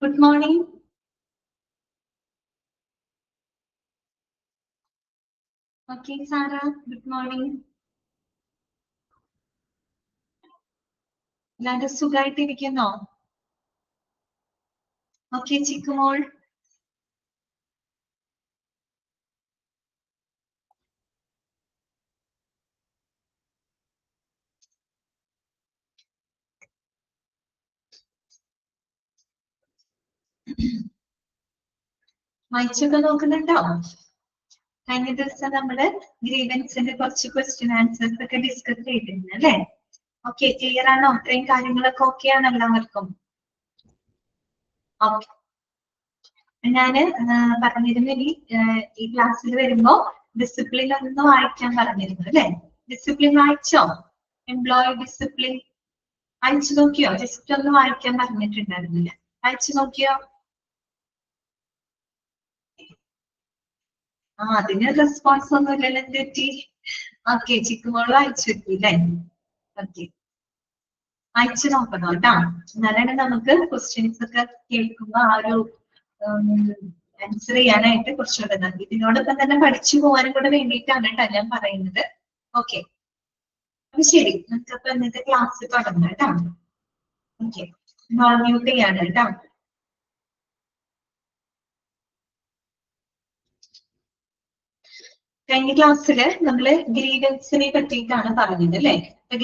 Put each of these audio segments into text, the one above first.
Good morning. Okay, Sarah, good morning. എല്ലാവരും സുഖമായിട്ടിരിക്കുന്നോ? Okay, ചിക്കുമോൾ. വായിച്ചൊക്കെ നോക്കുന്നുണ്ടോ? കഴിഞ്ഞ ദിവസം നമ്മള് ഗ്രീവൻസിന്റെ കുറച്ച് ക്വസ്റ്റ്യൻ ആൻസേഴ്സ് ഒക്കെ ഡിസ്കസ് ചെയ്തിരുന്നു അല്ലേ? ഓക്കെ, ക്ലിയർ ആണോ? അത്രയും കാര്യങ്ങളൊക്കെ ഓക്കെ ആണ് എല്ലാവർക്കും? ഓക്കെ, ഞാന് പറഞ്ഞിരുന്നു ഈ ക്ലാസ്സിൽ വരുമ്പോ ഡിസിപ്ലിൻ ഒന്ന് വായിക്കാൻ പറഞ്ഞിരുന്നു അല്ലെ? ഡിസിപ്ലിൻ വായിച്ചോ? എംപ്ലോയി ഡിസിപ്ലിൻ വായിച്ചു നോക്കിയോ? ജസ്റ്റ് ഒന്ന് വായിക്കാൻ പറഞ്ഞിട്ടുണ്ടായിരുന്നില്ല, വായിച്ചു നോക്കിയോ? അതിന് റെസ്പോൺസ് ഒന്നും ഇല്ലല്ലോ, എന്ത് പറ്റി? ഓക്കെ, ചിക്കുമോള് വായിച്ചു അല്ലേ? ഓക്കെ, വായിച്ചു നോക്കണം കേട്ടോ, എന്നാലാണ് നമുക്ക് ക്വസ്റ്റ്യൻസ് ഒക്കെ കേൾക്കുമ്പോ ആ ഒരു ആൻസർ ചെയ്യാനായിട്ട് കുറച്ചുകൂടെ നന്ദി. ഇതിനോടൊപ്പം തന്നെ പഠിച്ചു പോകാനും കൂടെ വേണ്ടിയിട്ടാണ് കേട്ടോ ഞാൻ പറയുന്നത്. ഓക്കെ, അപ്പൊ ശരി, നമുക്കപ്പൊ ഇന്നത്തെ ക്ലാസ് തുടങ്ങാം കേട്ടോ. ഓക്കെ, മ്യൂട്ട് ചെയ്യാണ് കേട്ടോ. കഴിഞ്ഞ ക്ലാസ്സിൽ നമ്മള് ഗ്രീവൻസിനെ പറ്റിയിട്ടാണ് പറഞ്ഞത് അല്ലെ?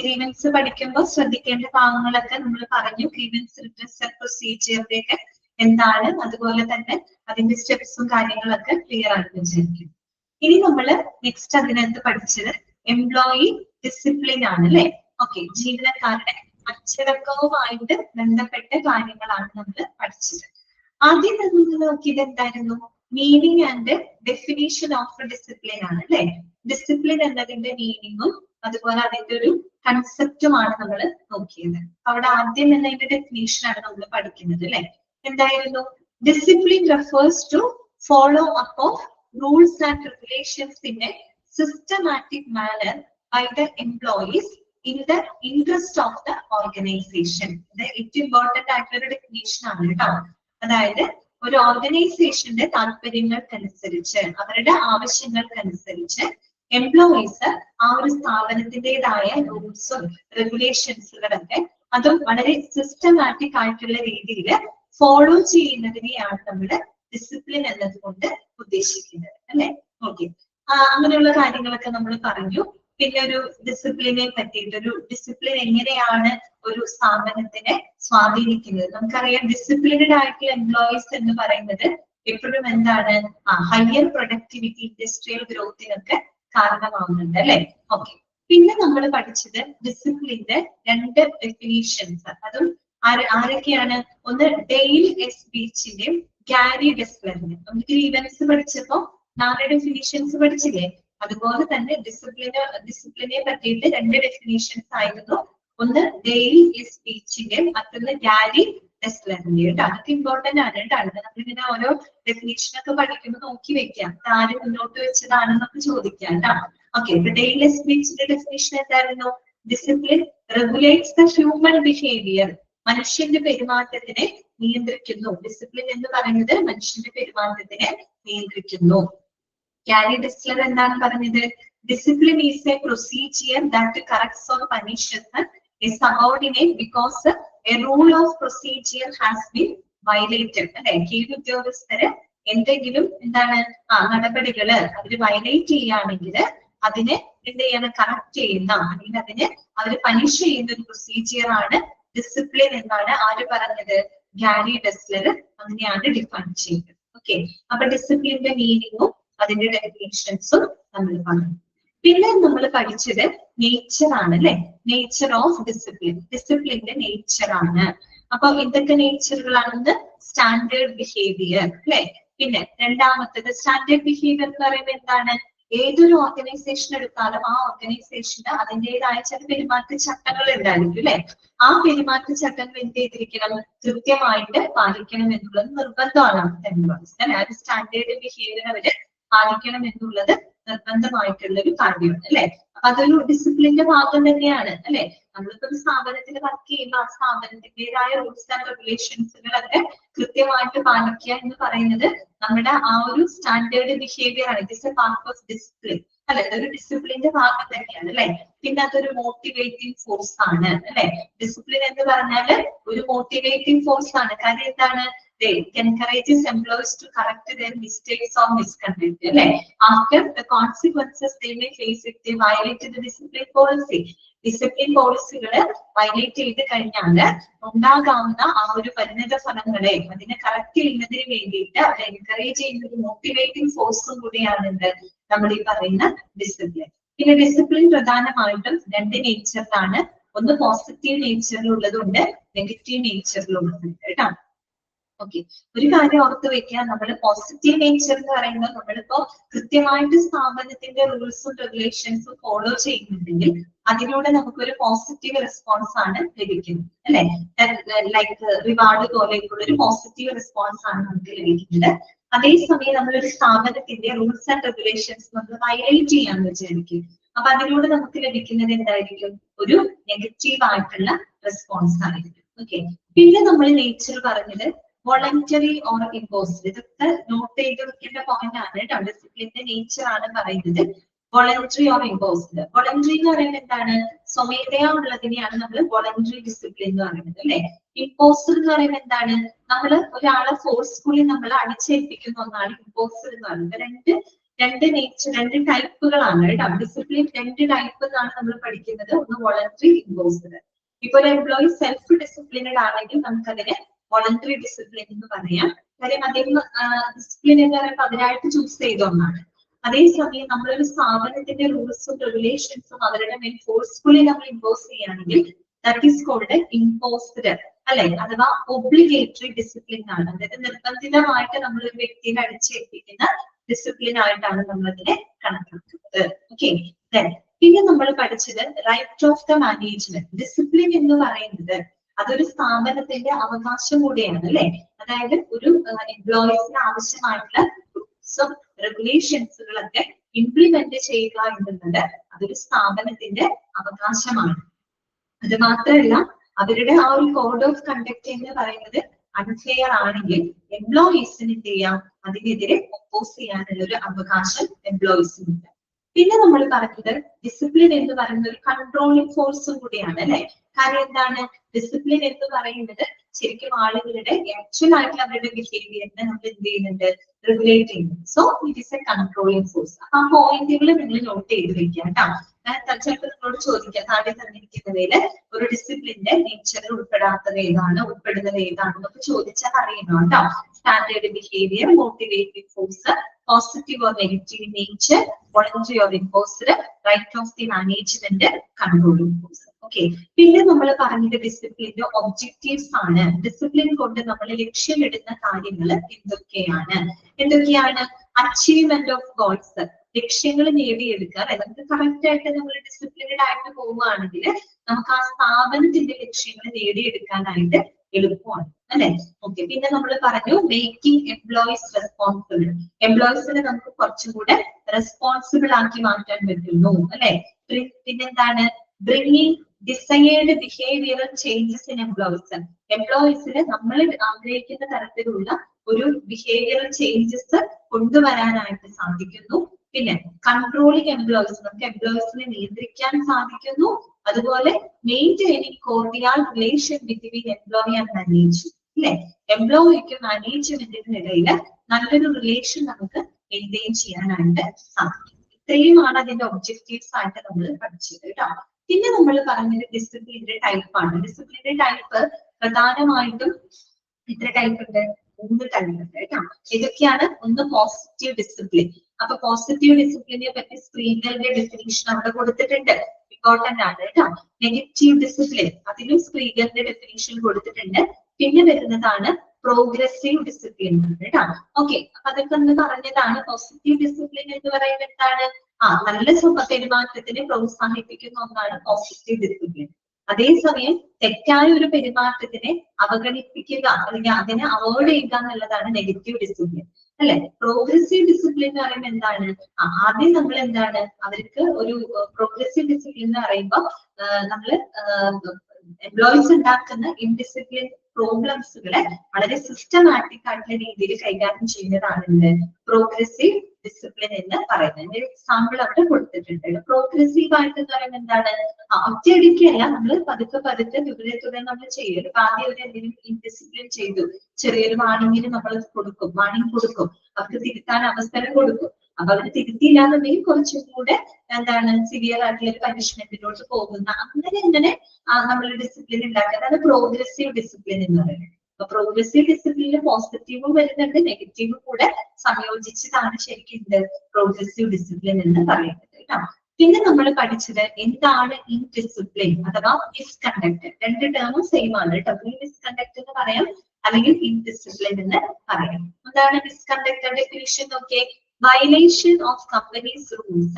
ഗ്രീവൻസ് പഠിക്കുമ്പോൾ ശ്രദ്ധിക്കേണ്ട ഭാഗങ്ങളൊക്കെ നമ്മൾ പറഞ്ഞു. ഗ്രീവൻസ് റിഡ്രസൽ പ്രൊസീജിയറിന്റെ ഒക്കെ എന്താണ്, അതുപോലെ തന്നെ അതിന്റെ സ്റ്റെപ്സും കാര്യങ്ങളൊക്കെ ക്ലിയർ ആണെന്ന് വിചാരിക്കും. ഇനി നമ്മള് നെക്സ്റ്റ് അതിനകത്ത് പഠിച്ചത് എംപ്ലോയി ഡിസിപ്ലിൻ ആണ് അല്ലെ? ഓക്കെ, ജീവനക്കാരുടെ അച്ചടക്കവുമായിട്ട് ബന്ധപ്പെട്ട കാര്യങ്ങളാണ് നമ്മൾ പഠിച്ചത്. ആദ്യം നമ്മൾ നോക്കിയത് എന്തായിരുന്നു? Meaning and definition of discipline ആണ് അല്ലെ? ഡിസിപ്ലിൻ എന്നതിന്റെ മീനിങ്ങും അതുപോലെ അതിന്റെ ഒരു കൺസെപ്റ്റുമാണ് നമ്മൾ നോക്കിയത്. അവിടെ ആദ്യം എന്നതിന്റെ ഡെഫിനേഷൻ ആണ് നമ്മൾ പഠിക്കുന്നത് അല്ലെ? എന്തായിരുന്നു? Discipline refers to follow up of rules and regulations in a systematic manner by the employees in the interest of the organisation. ഇത് ഏറ്റവും ഇമ്പോർട്ടന്റ് ആയിട്ടുള്ള ഡെഫിനേഷൻ ആണ് കേട്ടോ. അതായത് ഒരു ഓർഗനൈസേഷന്റെ താല്പര്യങ്ങൾക്കനുസരിച്ച്, അവരുടെ ആവശ്യങ്ങൾക്കനുസരിച്ച് എംപ്ലോയീസ് ആ ഒരു സ്ഥാപനത്തിൻ്റെതായ റൂൾസും റെഗുലേഷൻസുകളൊക്കെ അതും വളരെ സിസ്റ്റമാറ്റിക് ആയിട്ടുള്ള രീതിയിൽ ഫോളോ ചെയ്യുന്നതിനെയാണ് നമ്മൾ ഡിസിപ്ലിൻ എന്നതുകൊണ്ട് ഉദ്ദേശിക്കുന്നത് അല്ലെ? ഓക്കെ, അങ്ങനെയുള്ള കാര്യങ്ങളൊക്കെ നമ്മൾ പറഞ്ഞു. പിന്നെ ഒരു ഡിസിപ്ലിനെ പറ്റിയിട്ട്, ഒരു ഡിസിപ്ലിൻ എങ്ങനെയാണ് ഒരു സ്ഥാപനത്തിനെ സ്വാധീനിക്കുന്നത്. നമുക്കറിയാം ഡിസിപ്ലിനഡ് ആയിട്ടുള്ള എംപ്ലോയീസ് എന്ന് പറയുന്നത് എപ്പോഴും എന്താണ്, ഹയർ പ്രൊഡക്ടിവിറ്റി, ഇൻഡസ്ട്രിയൽ ഗ്രോത്തിനൊക്കെ കാരണമാവുന്നുണ്ട് അല്ലെ? ഓക്കെ, പിന്നെ നമ്മൾ പഠിച്ചത് ഡിസിപ്ലിന്റെ രണ്ട് ഡെഫിനീഷൻസ്. അതും ആരൊക്കെയാണ്? ഒന്ന് ഡെയിൽ എസ് ബീച്ചിന്റെയും ഗാരി ഡെസ്ലറിന്റെയും. നമുക്ക് ഗ്രീവൻസ് പഠിച്ചപ്പോ 4 ഡെഫിനീഷൻസ് പഠിച്ചില്ലേ? അതുപോലെ തന്നെ ഡിസിപ്ലിനെ പറ്റിയിട്ട് 2 ഡെഫിനീഷൻസ് ആയിരുന്നു. ഒന്ന് ഡെയിൽ എസ് ബീച്ചിന്റെയും മറ്റൊന്ന് ഗാരി ഡെസ്ലറിന്റെയും കേട്ടോ. അതൊക്കെ ഇമ്പോർട്ടന്റ് ആണ് കേട്ടോ. നമ്മളിങ്ങനെ ഓരോ ഡെഫിനേഷൻ ഒക്കെ പഠിക്കുമ്പോൾ നോക്കി വെക്കാം, ആര് മുന്നോട്ട് വെച്ചതാണെന്നൊക്കെ ചോദിക്കാം കേട്ടോ. ഓക്കെ, ഡെയിൽ എസ് ബീച്ചിന്റെ ഡെഫിനേഷൻ എന്തായിരുന്നു? Discipline regulates the human behaviour. മനുഷ്യന്റെ പെരുമാറ്റത്തിനെ നിയന്ത്രിക്കുന്നു. ഡിസിപ്ലിൻ എന്ന് പറയുന്നത് മനുഷ്യന്റെ പെരുമാറ്റത്തിനെ നിയന്ത്രിക്കുന്നു. ഗാരി ഡെസ്ലർ എന്താണ് പറഞ്ഞത്? Discipline is a procedure that corrects or punishes a subordinate because a rule of procedure has been violated അല്ലെ? കീഴുദ്യോഗസ്ഥര് എന്തെങ്കിലും എന്താണ് നടപടികള് അവര് വയലേറ്റ് ചെയ്യുകയാണെങ്കിൽ അതിനെ എന്ത് ചെയ്യണം? കറക്റ്റ് ചെയ്യുന്ന, അല്ലെങ്കിൽ അതിനെ അവര് പണിഷ് ചെയ്യുന്ന ഒരു പ്രൊസീജിയർ ആണ് ഡിസിപ്ലിൻ എന്നാണ് ആര് പറഞ്ഞത്? ഗാരി ഡെസ്ലർ അങ്ങനെയാണ് ഡിഫൈൻ ചെയ്തത്. ഓക്കെ, അപ്പൊ ഡിസിപ്ലിന്റെ മീനിങ്ങും അതിന്റെ ഡെഫിനേഷൻസും നമ്മൾ പറഞ്ഞു. പിന്നെ നമ്മൾ പഠിച്ചത് നേച്ചർ ആണ് അല്ലെ? നേച്ചർ ഓഫ് ഡിസിപ്ലിൻ, ഡിസിപ്ലിന്റെ നേച്ചർ ആണ്. അപ്പൊ എന്തൊക്കെ നേച്ചറുകളാണെന്ന്? സ്റ്റാൻഡേർഡ് ബിഹേവിയർ അല്ലെ? പിന്നെ രണ്ടാമത്തത് സ്റ്റാൻഡേർഡ് ബിഹേവിയർ എന്ന് പറയുന്നത് എന്താണ്? ഏതൊരു ഓർഗനൈസേഷൻ എടുത്താലും ആ ഓർഗനൈസേഷന് അതിൻ്റെതായ ചില പെരുമാറ്റച്ചട്ടങ്ങൾ ഉണ്ടായിരിക്കും അല്ലെ? ആ പെരുമാറ്റച്ചട്ടങ്ങൾ എന്ത് ചെയ്തിരിക്കണം? കൃത്യമായിട്ട് പാലിക്കണം എന്നുള്ളത് നിർബന്ധമാണ്. അത് സ്റ്റാൻഡേർഡ് ബിഹേവിയർ അവര് പാലിക്കണം എന്നുള്ളത് നിർബന്ധമായിട്ടുള്ള ഒരു കാര്യമാണ് അല്ലെ. അപ്പൊ അതൊരു ഡിസിപ്ലിന്റെ ഭാഗം തന്നെയാണ് അല്ലെ. നമ്മളിപ്പോ ഒരു സ്ഥാപനത്തിൽ വർക്ക് ചെയ്യുമ്പോൾ ആ സ്ഥാപനത്തിന്റേതായ റൂൾസ് ആൻഡ് റെഗുലേഷൻസുകളൊക്കെ കൃത്യമായിട്ട് പാലിക്കുക എന്ന് പറയുന്നത് നമ്മുടെ ആ ഒരു സ്റ്റാൻഡേർഡ് ബിഹേവിയർ ആണ്. It is A part of discipline അല്ലെ. അതൊരു ഡിസിപ്ലിന്റെ ഭാഗം തന്നെയാണ് അല്ലെ. പിന്നെ അതൊരു മോട്ടിവേറ്റിംഗ് ഫോഴ്സ് ആണ് അല്ലെ. ഡിസിപ്ലിൻ എന്ന് പറഞ്ഞാല് ഒരു മോട്ടിവേറ്റിംഗ് ഫോഴ്സ് ആണ്. കാര്യം എന്താണ്? It encourages employees to correct their mistakes or misconduct. After the consequences they may face if they violate the discipline policy. Discipline പോളിസികള് വയലേറ്റ് ചെയ്ത് കഴിഞ്ഞാല് ഉണ്ടാകാവുന്ന ആ ഒരു പരിണിത ഫലങ്ങളെ അതിനെ കറക്റ്റ് ചെയ്യുന്നതിന് വേണ്ടിയിട്ട് അത് എൻകറേജ് ചെയ്യുന്ന ഒരു മോട്ടിവേറ്റിംഗ് ഫോഴ്സും കൂടിയാണ് നമ്മൾ ഈ പറയുന്ന ഡിസിപ്ലിൻ. പിന്നെ ഡിസിപ്ലിൻ പ്രധാനമായിട്ടും രണ്ട് നേച്ചറിലാണ്. ഒന്ന് പോസിറ്റീവ് നേച്ചറിലുള്ളതുണ്ട്, നെഗറ്റീവ് നേച്ചറിലുള്ളതുണ്ട് കേട്ടോ. ഓക്കെ, ഒരു കാര്യം ഓർത്ത് വെക്കുക, നമ്മൾ പോസിറ്റീവ് നേച്ചർ എന്ന് പറയുന്നത് നമ്മളിപ്പോ കൃത്യമായിട്ട് സ്ഥാപനത്തിന്റെ റൂൾസും റെഗുലേഷൻസും ഫോളോ ചെയ്യുന്നുണ്ടെങ്കിൽ അതിലൂടെ നമുക്കൊരു പോസിറ്റീവ് റെസ്പോൺസ് ആണ് ലഭിക്കുന്നത് അല്ലെ. ലൈക്ക് റിവാർഡ് പോലെയൊക്കെയുള്ള ഒരു പോസിറ്റീവ് റെസ്പോൺസ് ആണ് നമുക്ക് ലഭിക്കുന്നത്. അതേസമയം നമ്മളൊരു സ്ഥാപനത്തിന്റെ റൂൾസ് ആൻഡ് റെഗുലേഷൻസ് നമ്മൾ വയലേറ്റ് ചെയ്യാന്ന് വിചാരിക്കും. അപ്പൊ അതിലൂടെ നമുക്ക് ലഭിക്കുന്നത് എന്തായിരിക്കും? ഒരു നെഗറ്റീവ് ആയിട്ടുള്ള റെസ്പോൺസ് ആയിരിക്കും. ഓക്കെ, പിന്നെ നമ്മൾ നേച്ചർ പറഞ്ഞത് വോളണ്ടറി ഓർ ഇമ്പോസ്ഡ്. ഇതൊക്കെ നോട്ട് ചെയ്ത് വെക്കേണ്ട പോയിന്റ് ആണ് കേട്ടോ. ഡിസിപ്ലിന്റെ നേച്ചർ ആണ് പറയുന്നത്. Voluntary or imposed. വോളണ്ടറി എന്ന് പറയുന്നത് എന്താണ്? സ്വമേധയാ ഉള്ളതിനെയാണ് നമ്മൾ വോളണ്ടറി ഡിസിപ്ലിൻ എന്ന് പറയുന്നത് അല്ലെ. ഇമ്പോസ്ഡ് എന്ന് പറയുന്നത് എന്താണ്? നമ്മൾ ഒരാളെ ഫോഴ്സ്ഫുള്ളി നമ്മൾ അടിച്ചേൽപ്പിക്കുന്ന ഒന്നാണ് ഇമ്പോസ്ഡ് എന്ന് പറയുന്നത്. രണ്ട് നേച്ചർ, രണ്ട് ടൈപ്പുകളാണ് കേട്ടോ. ഡിസിപ്ലിൻ രണ്ട് ടൈപ്പ് എന്നാണ് നമ്മൾ പഠിക്കുന്നത്. ഒന്ന് വോളണ്ടറി, ഇമ്പോസ്ഡ്. ഇപ്പൊ ഒരു എംപ്ലോയി സെൽഫ് ഡിസിപ്ലിനഡ് ആണെങ്കിൽ നമുക്കതിനെ വോളണ്ടറി ഡിസിപ്ലിൻ എന്ന് പറയാം. കാര്യം അദ്ദേഹം ഡിസിപ്ലിൻ എന്ന് പറയുമ്പോൾ അതിനായിട്ട് ചൂസ് ചെയ്ത ഒന്നാണ്. അതേസമയം നമ്മളൊരു സ്ഥാപനത്തിന്റെ റൂൾസും റെഗുലേഷൻസും അവരുടെ മേൽ ഫോഴ്സ്ഫുള്ളി നമ്മൾ ഇമ്പോസ് ചെയ്യുകയാണെങ്കിൽ ദാറ്റ് ഈസ് കോൾഡ് ഇമ്പോസ്ഡ് അല്ലെ, അഥവാ ഒബ്ലിഗേറ്ററി ഡിസിപ്ലിൻ ആണ്. അതായത് നിർബന്ധിതമായിട്ട് നമ്മൾ ഒരു വ്യക്തിയെ അടിച്ചേൽപ്പിക്കുന്ന ഡിസിപ്ലിൻ ആയിട്ടാണ് നമ്മൾ അതിനെ കണക്കാക്കുന്നത്. ഓക്കെ, പിന്നെ നമ്മൾ പഠിച്ചത് right of the management. Discipline എന്ന് പറയുന്നത് അതൊരു സ്ഥാപനത്തിന്റെ അവകാശം കൂടിയാണ് അല്ലെ. അതായത് ഒരു എംപ്ലോയീസിന് ആവശ്യമായിട്ടുള്ള റൂൾസും റെഗുലേഷൻസുകളൊക്കെ ഇംപ്ലിമെന്റ് ചെയ്യുക എന്നുള്ളത് അതൊരു സ്ഥാപനത്തിന്റെ അവകാശമാണ്. അത് മാത്രമല്ല, അവരുടെ ആ ഒരു കോഡ് ഓഫ് കണ്ടക്ട് എന്ന് പറയുന്നത് അൺഫെയർ ആണെങ്കിൽ എംപ്ലോയീസിന് എന്ത് ചെയ്യാം? അതിനെതിരെ ഒപ്പോസ് ചെയ്യാനുള്ള ഒരു അവകാശം എംപ്ലോയീസിനുണ്ട്. പിന്നെ നമ്മൾ പറഞ്ഞത് ഡിസിപ്ലിൻ എന്ന് പറയുന്ന ഒരു കൺട്രോളിംഗ് ഫോഴ്സും കൂടിയാണ് അല്ലെ. കാര്യം എന്താണ്? ഡിസിപ്ലിൻ എന്ന് പറയുന്നത് ശരിക്കും ആളുകളുടെ ആക്ച്വൽ ആയിട്ടുള്ള അവരുടെ ബിഹേവിയറിനെ നമ്മൾ എന്ത് ചെയ്യുന്നുണ്ട്? റെഗുലേറ്റ് ചെയ്യുന്നുണ്ട്. So it is A controlling force. അപ്പൊ ആ പോയിന്റുകൾ നിങ്ങൾ നോട്ട് ചെയ്ത് വെക്കുക കേട്ടോ. ചിലപ്പോൾ നിങ്ങളോട് ചോദിക്കാം താഴെ തന്നിരിക്കുന്നതിൽ ഒരു ഡിസിപ്ലിന്റെ നേച്ചറിൽ ഉൾപ്പെടാത്തത് ഏതാണ്, ഉൾപ്പെടുന്നത് ഏതാണെന്നൊക്കെ ചോദിച്ചാൽ അറിയണം കേട്ടോ. Standard behaviour, motivating force, positive or negative nature, voluntary or imposed, right of the management, controlling force. Okay, പിന്നെ നമ്മൾ പറഞ്ഞത് ഡിസിപ്ലിന്റെ ഒബ്ജക്റ്റീവ്സ് ആണ്. ഡിസിപ്ലിൻ കൊണ്ട് നമ്മൾ ലക്ഷ്യമിടുന്ന കാര്യങ്ങൾ എന്തൊക്കെയാണ്? അച്ചീവ്മെന്റ് ഓഫ് ഗോൾസ്, ലക്ഷ്യങ്ങൾ നേടിയെടുക്കുക അല്ലെ. നമുക്ക് കറക്റ്റ് ആയിട്ട് നമ്മൾ ഡിസിപ്ലിനഡ് ആയിട്ട് പോവുകയാണെങ്കിൽ നമുക്ക് ആ സ്ഥാപനത്തിന്റെ ലക്ഷ്യങ്ങൾ നേടിയെടുക്കാനായിട്ട് എളുപ്പമാണ് അല്ലെ. ഓക്കെ, പിന്നെ നമ്മൾ പറഞ്ഞു മേക്കിംഗ് എംപ്ലോയീസ് റെസ്പോൺസിബിൾ. എംപ്ലോയീസിനെ നമുക്ക് കുറച്ചും കൂടെ റെസ്പോൺസിബിൾ ആക്കി മാറ്റാൻ പറ്റുന്നു അല്ലെ. പിന്നെന്താണ്? Bringing desired behavioural changes in employees. എംപ്ലോയീസിന് നമ്മൾ ആഗ്രഹിക്കുന്ന തരത്തിലുള്ള ഒരു ബിഹേവിയറൽ ചേഞ്ചസ് കൊണ്ടുവരാനായിട്ട് സാധിക്കുന്നു. പിന്നെ കൺട്രോളിംഗ് എംപ്ലോയീസ്, നമുക്ക് എംപ്ലോയീസിനെ നിയന്ത്രിക്കാൻ സാധിക്കുന്നു. അതുപോലെ maintaining cordial relation between employee and management അല്ലെ. എംപ്ലോയിക്കും മാനേജ്മെന്റിനും ഇടയിൽ നല്ലൊരു റിലേഷൻ നമുക്ക് മെയിൻറ്റെയിൻ ചെയ്യാനായിട്ട് സാധിക്കും. ഇത്രയുമാണ് അതിന്റെ ഒബ്ജക്റ്റീവ്സ് ആയിട്ട് നമ്മൾ പഠിച്ചത് കേട്ടോ. പിന്നെ നമ്മൾ പറഞ്ഞത് ഡിസിപ്ലിന്റെ ടൈപ്പാണ്. ഡിസിപ്ലിന്റെ ടൈപ്പ് പ്രധാനമായിട്ടും എത്ര ടൈപ്പ് ഉണ്ട്? 3 ടൈപ്പ് ഉണ്ട് കേട്ടോ. ഇതൊക്കെയാണ്. ഒന്ന് പോസിറ്റീവ് ഡിസിപ്ലിൻ. അപ്പൊ പോസിറ്റീവ് ഡിസിപ്ലിനെ പറ്റി സ്ക്രീനിന്റെ ഡെഫിനിഷൻ അവിടെ കൊടുത്തിട്ടുണ്ട്, ഇമ്പോർട്ടന്റ് ആണ് കേട്ടോ. നെഗറ്റീവ് ഡിസിപ്ലിൻ, അതിലും സ്ക്രീനിന്റെ ഡെഫിനിഷൻ കൊടുത്തിട്ടുണ്ട്. പിന്നെ വരുന്നതാണ് പ്രോഗ്രസീവ് ഡിസിപ്ലിൻ കേട്ടോ. ഓക്കെ, അപ്പൊ അതൊക്കെ ഒന്ന് പറഞ്ഞതാണ്. പോസിറ്റീവ് ഡിസിപ്ലിൻ എന്ന് പറയുന്നത് എന്താണ്? നല്ല പെരുമാറ്റത്തിനെ പ്രോത്സാഹിപ്പിക്കുന്ന ഒന്നാണ് പോസിറ്റീവ് ഡിസിപ്ലിൻ. അതേസമയം തെറ്റായ ഒരു പെരുമാറ്റത്തിനെ അവഗണിപ്പിക്കുക അല്ലെങ്കിൽ അതിനെ അവോയ്ഡ് ചെയ്യുക എന്നുള്ളതാണ് നെഗറ്റീവ് ഡിസിപ്ലിൻ. അല്ലെ? പ്രോഗ്രസീവ് ഡിസിപ്ലിൻ എന്ന് പറയുമ്പോൾ എന്താണ്? ആദ്യം നമ്മൾ എന്താണ് അവർക്ക് ഒരു പ്രോഗ്രസീവ് ഡിസിപ്ലിൻ എന്ന് പറയുമ്പോൾ നമ്മള് എംപ്ലോയീസ് ഉണ്ടാക്കുന്ന ഇൻഡിസിപ്ലിൻ പ്രോബ്ലംസുകളെ വളരെ സിസ്റ്റമാറ്റിക് ആയിട്ടുള്ള രീതിയിൽ കൈകാര്യം ചെയ്യുന്നതാണ് പ്രോഗ്രസീവ് ഡിസിപ്ലിൻ എന്ന് പറയുന്നത്. എക്സാമ്പിൾ അവിടെ കൊടുത്തിട്ടുണ്ട്. പ്രോഗ്രസീവ് ആയിട്ട് എന്ന് പറയുന്നത് എന്താണ്? ഒറ്റയടിക്കല്ല, നമ്മൾ പതുക്കെ പതുക്കെ തുടരെ നമ്മൾ ചെയ്യും. ആദ്യം ഒരു എന്തെങ്കിലും ഇൻഡിസിപ്ലിൻ ചെയ്തു, ചെറിയൊരു വാണിങ്ങിന് നമ്മൾ കൊടുക്കും, വാണിംഗ് കൊടുക്കും, അവർക്ക് തിരുത്താൻ അവസരം കൊടുക്കും. അപ്പൊ അവര് തിരുത്തിയില്ലാന്നുണ്ടെങ്കിൽ കുറച്ചും കൂടെ എന്താണ് സിവിയർ ആയിട്ടുള്ള ഒരു പനിഷ്മെന്റിലോട്ട് പോകുന്ന അങ്ങനെ നമ്മൾ ഡിസിപ്ലിൻ ഉണ്ടാക്കുക. അതാണ് പ്രോഗ്രസീവ് ഡിസിപ്ലിൻ എന്ന് പറയുന്നത്. അപ്പൊ പ്രോഗ്രസീവ് ഡിസിപ്ലിനിൽ പോസിറ്റീവും വരുന്നുണ്ട്, നെഗറ്റീവും കൂടെ സംയോജിച്ചിട്ടാണ് ശരിക്കും ഇത് പ്രോഗ്രസീവ് ഡിസിപ്ലിൻ എന്ന് പറയുന്നത് കേട്ടോ. പിന്നെ നമ്മൾ പഠിച്ചത് എന്താണ് ഇൻഡിസിപ്ലിൻ അഥവാ മിസ്കണ്ടക്ട്. രണ്ട് ടേമും സെയിം ആണ് കേട്ടോ. മിസ്കണ്ടക്ട് എന്ന് പറയാം, അല്ലെങ്കിൽ ഇൻഡിസിപ്ലിൻ എന്ന് പറയാം. എന്താണ് മിസ്കണ്ടക്ട്? ഡെഫിനിഷൻ നോക്കിയേ. Violation of company's rules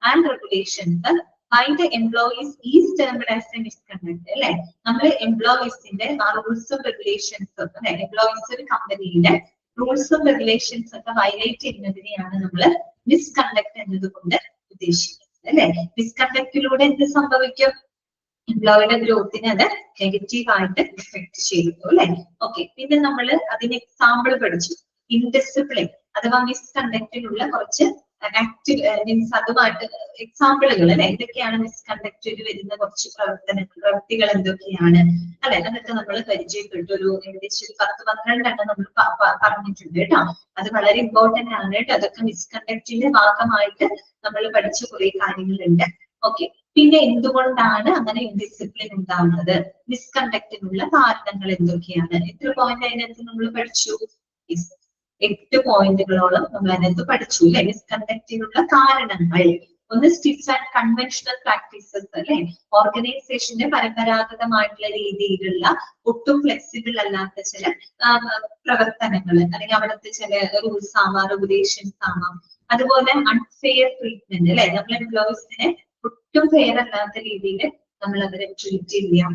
and regulations by the employees is termed as a misconduct. അല്ലെ? നമ്മൾ എംപ്ലോയീസിന്റെ ആ റൂൾസും റെഗുലേഷൻസും അല്ലെ, എംപ്ലോയീസ് ഒരു കമ്പനിയുടെ റൂൾസും റെഗുലേഷൻസ് ഒക്കെ വയലേറ്റ് ചെയ്യുന്നതിനെയാണ് നമ്മൾ മിസ്കണ്ടക്ട് എന്നതുകൊണ്ട് ഉദ്ദേശിക്കുന്നത് അല്ലെ. മിസ്കണ്ടക്റ്റിലൂടെ എന്ത് സംഭവിക്കും? എംപ്ലോയിയുടെ ഗ്രോത്തിനെ അത് നെഗറ്റീവ് ആയിട്ട് എഫക്ട് ചെയ്യുന്നു അല്ലെ. ഓക്കെ, പിന്നെ നമ്മൾ അതിന് എക്സാമ്പിൾ പഠിച്ചു. ഇൻഡിസിപ്ലിൻ അഥവാ മിസ്കണ്ടക്റ്റിലുള്ള കുറച്ച് മീൻസ് അതുമായിട്ട് എക്സാമ്പിളുകൾ അല്ലെ. എന്തൊക്കെയാണ് മിസ്കണ്ടക്റ്റിൽ വരുന്ന കുറച്ച് പ്രവൃത്തികൾ എന്തൊക്കെയാണ് അല്ലെ, അതൊക്കെ നമ്മൾ പരിചയപ്പെട്ടു. ഒരു ഏകദേശം 10-12 നമ്മൾ പറഞ്ഞിട്ടുണ്ട് കേട്ടോ. അത് വളരെ ഇമ്പോർട്ടന്റ് ആണ് കേട്ടോ. അതൊക്കെ മിസ്കണ്ടക്റ്റിന്റെ ഭാഗമായിട്ട് നമ്മൾ പഠിച്ച കുറെ കാര്യങ്ങളുണ്ട്. ഓക്കെ, പിന്നെ എന്തുകൊണ്ടാണ് അങ്ങനെ ഇൻഡിസിപ്ലിൻ ഉണ്ടാവുന്നത്? മിസ്കണ്ടക്റ്റിനുള്ള കാരണങ്ങൾ എന്തൊക്കെയാണ്? എത്ര പോയിന്റ് അതിനകത്ത് നമ്മൾ പഠിച്ചു? 8 പോയിന്റുകളോളം നമ്മൾ അതിനകത്ത് പഠിച്ചു അല്ലെ. മിസ്കണ്ടക്റ്റിനുള്ള കാരണങ്ങൾ. ഒന്ന് സ്റ്റിഫ് ആൻഡ് കൺവെൻഷണൽ പ്രാക്ടീസസ് അല്ലെ, ഓർഗനൈസേഷന്റെ പരമ്പരാഗതമായിട്ടുള്ള രീതിയിലുള്ള ഒട്ടും ഫ്ലെക്സിബിൾ അല്ലാത്ത ചില പ്രവർത്തനങ്ങൾ, അല്ലെങ്കിൽ അവിടുത്തെ ചില റൂൾസ് ആവാം, റെഗുലേഷൻസ് ആവാം. അതുപോലെ അൺഫെയർ ട്രീറ്റ്മെന്റ് അല്ലെ, നമ്മൾ എംപ്ലോയീസിനെ ഒട്ടും ഫെയർ അല്ലാത്ത രീതിയിൽ നമ്മൾ അവരെ ട്രീറ്റ് ചെയ്യാം.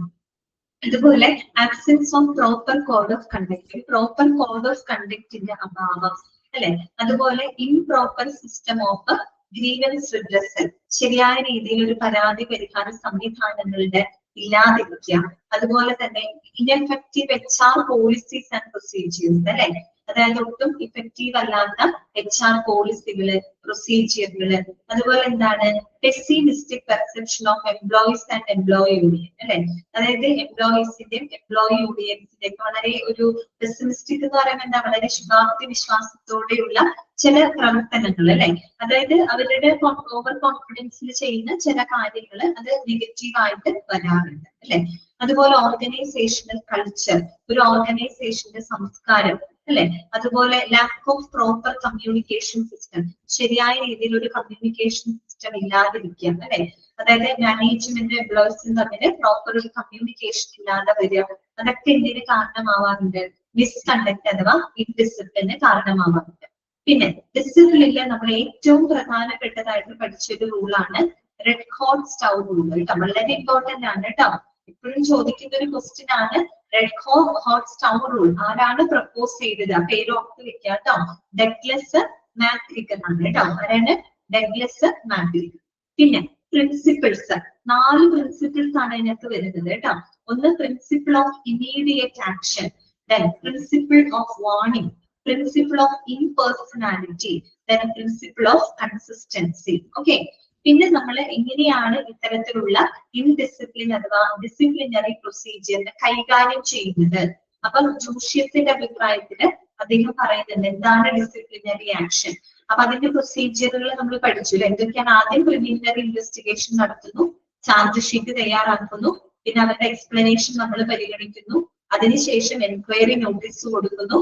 അതുപോലെ absence of proper code of conduct, proper code of കണ്ടക്ടിന്റെ അഭാവം അല്ലെ. അതുപോലെ improper system of grievance redressal, ശരിയായ രീതിയിൽ ഒരു പരാതി പരിഹാര സംവിധാനങ്ങളുടെ ഇല്ലാതിരിക്കുക. അതുപോലെ തന്നെ ineffective HR policies and procedures അല്ലെ, അതായത് ഒട്ടും ഇഫക്റ്റീവ് അല്ലാത്ത HR പോളിസികള്, പ്രൊസീജിയറുകള്. അതുപോലെ എന്താണ്? Pessimistic perception of employees and employee union അല്ലെ, അതായത് എംപ്ലോയീസിന്റെയും എംപ്ലോയി യൂണിയൻസിന്റെ വളരെ ഒരു പെസിമിസ്റ്റിക് എന്ന് പറയുമ്പോൾ എന്താ, വളരെ ശുഭാപ്തി വിശ്വാസത്തോടെയുള്ള ചില പ്രവർത്തനങ്ങൾ അല്ലെ. അതായത് അവരുടെ ഓവർ കോൺഫിഡൻസിൽ ചെയ്യുന്ന ചില കാര്യങ്ങൾ അത് നെഗറ്റീവ് ആയിട്ട് വരാറുണ്ട് അല്ലെ. അതുപോലെ ഓർഗനൈസേഷണൽ കൾച്ചർ, ഒരു ഓർഗനൈസേഷന്റെ സംസ്കാരം അല്ലെ. അതുപോലെ lack of proper communication system, ശരിയായ രീതിയിൽ ഒരു കമ്മ്യൂണിക്കേഷൻ സിസ്റ്റം ഇല്ലാതിരിക്കുക അല്ലെ. അതായത് മാനേജ്മെന്റ് എംപ്ലോയീസും തമ്മിൽ പ്രോപ്പർ ഒരു കമ്മ്യൂണിക്കേഷൻ ഇല്ലാതെ വരിക. അതൊക്കെ എന്തിന് കാരണമാവാറുണ്ട്? മിസ്കണ്ടക്ട് അഥവാ ഇൻഡിസിപ്ലിന് കാരണമാവാറുണ്ട്. പിന്നെ ഡിസിപ്ലിനിൽ നമ്മൾ ഏറ്റവും പ്രധാനപ്പെട്ടതായിട്ട് പഠിച്ചൊരു റൂളാണ് റെഡ് ഹോട്ട് സ്റ്റൗ റൂൾ കേട്ടോ. വളരെ ഇമ്പോർട്ടന്റ് ആണ് കേട്ടോ. ഇപ്പോഴും ചോദിക്കുന്ന ഒരു ക്വസ്റ്റ്യൻ ആണ് റെഡ് ഹോട്ട് സ്റ്റൗ റൂൾ. ആരാണ് പ്രപ്പോസ് ചെയ്തത്? ആ പേര് ഓർത്ത് വെക്കുക കേട്ടോ. ഡഗ്ലസ് മാക്ഗ്രിഗർ ആണ് കേട്ടോ. ആരാണ്? ഡഗ്ലസ് മാക്ഗ്രിഗർ. പിന്നെ പ്രിൻസിപ്പിൾസ്, 4 പ്രിൻസിപ്പിൾസ് ആണ് അതിനകത്ത് വരുന്നത് കേട്ടോ. ഒന്ന് principle of immediate action, then principle of warning, principle of impersonality, then principle of consistency. Okay, പിന്നെ നമ്മൾ എങ്ങനെയാണ് ഇത്തരത്തിലുള്ള ഇൻഡിസിപ്ലിൻ അഥവാ ഡിസിപ്ലിനറി പ്രൊസീജിയറിനെ കൈകാര്യം ചെയ്യുന്നത്? അപ്പൊ ജൂഷ്യസിന്റെ അഭിപ്രായത്തില് അദ്ദേഹം പറയുന്നുണ്ട് എന്താണ് ഡിസിപ്ലിനറി ആക്ഷൻ. അപ്പൊ അതിന്റെ പ്രൊസീജിയറുകൾ നമ്മൾ പഠിച്ചു. എന്തൊക്കെയാണ്? ആദ്യം പ്രിലിമിനറി ഇൻവെസ്റ്റിഗേഷൻ നടത്തുന്നു, ചാർജ് ഷീറ്റ് തയ്യാറാക്കുന്നു, പിന്നെ അവരുടെ എക്സ്പ്ലനേഷൻ നമ്മൾ പരിഗണിക്കുന്നു, അതിനുശേഷം എൻക്വയറി നോട്ടീസ് കൊടുക്കുന്നു,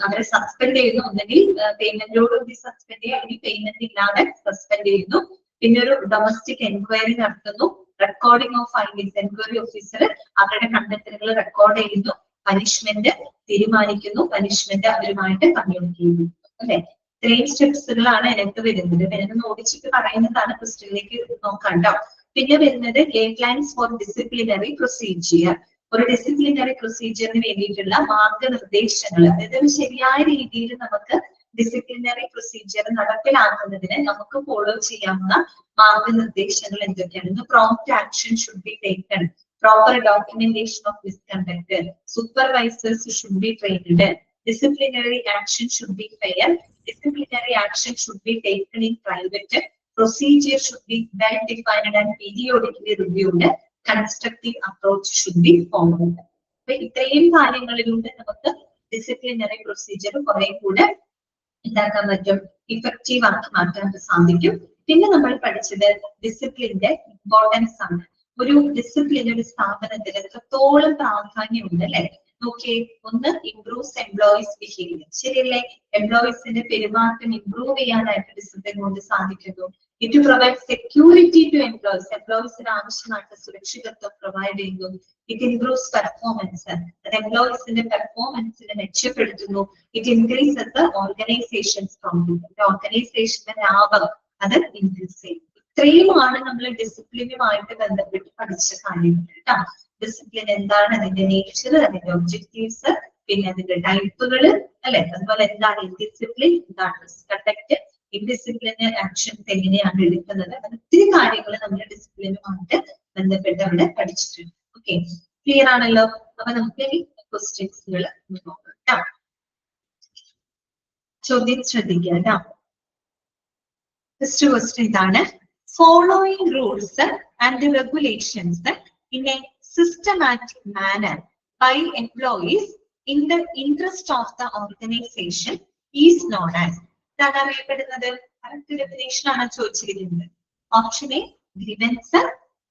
അവരെ സസ്പെൻഡ് ചെയ്യുന്നു, ഒന്നെങ്കിൽ പേയ്മെന്റോടുകൂടി സസ്പെൻഡ് ചെയ്യുക, അല്ലെങ്കിൽ പേയ്മെന്റ് ഇല്ലാതെ സസ്പെൻഡ് ചെയ്യുന്നു. പിന്നെ ഒരു ഡൊമസ്റ്റിക് എൻക്വയറി നടത്തുന്നു, recording of findings, enquiry officer അവരുടെ കണ്ടെത്തലുകൾ റെക്കോർഡ് ചെയ്യുന്നു, പനിഷ്മെന്റ് തീരുമാനിക്കുന്നു, പനിഷ്മെന്റ് അവരുമായിട്ട് കമ്മ്യൂണിക്കേറ്റ് ചെയ്യുന്നു അല്ലെ. ഇത്രയും സ്റ്റെപ്സുകളാണ് അതിനകത്ത് വരുന്നത്. പിന്നെ ഓടിച്ചിട്ട് പറയുന്നതാണ്, ക്വസ്റ്റ്യനിലേക്ക് നോക്കാം കേട്ടോ. പിന്നെ വരുന്നത് guidelines for disciplinary procedure, ഒരു ഡിസിപ്ലിനറി പ്രൊസീജിയറിന് വേണ്ടിയിട്ടുള്ള മാർഗനിർദ്ദേശങ്ങൾ. അതായത് ശരിയായ രീതിയിൽ നമുക്ക് ഡിസിപ്ലിനറി പ്രൊസീജിയർ നടപ്പിലാക്കുന്നതിന് നമുക്ക് ഫോളോ ചെയ്യാവുന്ന മാർഗനിർദ്ദേശങ്ങൾ എന്തൊക്കെയാണ്? Prompt action should be taken, proper documentation of misconduct, supervisors should be trained, disciplinary action should be fair, disciplinary action should be taken in private, procedure should be well defined and periodically reviewed, constructive approach should be followed. അപ്പൊ ഇത്രയും കാര്യങ്ങളിലൂടെ നമുക്ക് disciplinary procedure കുറെ കൂടെ എന്താക്കാൻ പറ്റും, effective ആക്കി മാറ്റാൻ സാധിക്കും. പിന്നെ നമ്മൾ പഠിച്ചത് ഡിസിപ്ലിന്റെ ഇമ്പോർട്ടൻസ് ആണ്. ഒരു ഡിസിപ്ലിനറി സ്ഥാപനത്തിൽ എത്രത്തോളം പ്രാധാന്യമുണ്ട് അല്ലെ? നോക്കിയേ, ഒന്ന് ഇംപ്രൂവ്സ് എംപ്ലോയീസ് ബിഹേവിയർ, ശരിയല്ലേ? എംപ്ലോയീസിന്റെ പെരുമാറ്റം ഇംപ്രൂവ് ചെയ്യാനായിട്ട് ഡിസിപ്ലിൻ കൊണ്ട് സാധിക്കുന്നു. It provide security to employees, എംപ്ലോയീസിന് ആവശ്യമായിട്ട് സുരക്ഷിതത്വം പ്രൊവൈഡ് ചെയ്യുന്നു. ഇറ്റ് ഇംപ്രൂവ്സ് പെർഫോമൻസ്, അത് എംപ്ലോയീസിന്റെ പെർഫോമൻസിനെ മെച്ചപ്പെടുത്തുന്നു. It increases the organisations profit, ഓർഗനൈസേഷന്റെ ലാഭം അത് ഇൻക്രീസ് ചെയ്യും. ഇത്രയുമാണ് നമ്മൾ ഡിസിപ്ലിനുമായിട്ട് ബന്ധപ്പെട്ട് പഠിച്ച കാര്യങ്ങൾ കേട്ടോ. ഡിസിപ്ലിൻ എന്താണ്, അതിന്റെ നേച്ചർ, അതിന്റെ ഒബ്ജക്റ്റീവ്സ്, പിന്നെ അതിന്റെ ടൈപ്പുകൾ അല്ലെ, അതുപോലെ എന്താണ് ഇൻഡിസിപ്ലിൻ, എന്താണ് മിസ്കണ്ടക്ട്, ഇൻഡിസിപ്ലിന് ആക്ഷൻസ് എങ്ങനെയാണ് എടുക്കുന്നത്, അങ്ങനെ ഒത്തിരി കാര്യങ്ങൾ നമ്മൾ ഡിസിപ്ലിനുമായിട്ട് ബന്ധപ്പെട്ട് അവിടെ പഠിച്ചിട്ടുണ്ട്. ഓക്കെ, ക്ലിയർ ആണല്ലോ? അപ്പൊ നമുക്ക് ഈ ക്വസ്റ്റ്യൻസുകൾ നോക്കാം കേട്ടോ. ചോദ്യം ശ്രദ്ധിക്കുക കേട്ടോ. ഫസ്റ്റ് ക്വസ്റ്റ്യൻ ഇതാണ്: following rules and regulations in a systematic manner by employees in the interest of the organization is known as. ഇതാണ് അറിയപ്പെടുന്നത്. കറക്റ്റ് ഡെഫിനേഷൻ ആണ് ചോദിച്ചിരിക്കുന്നത്. Option A grievance,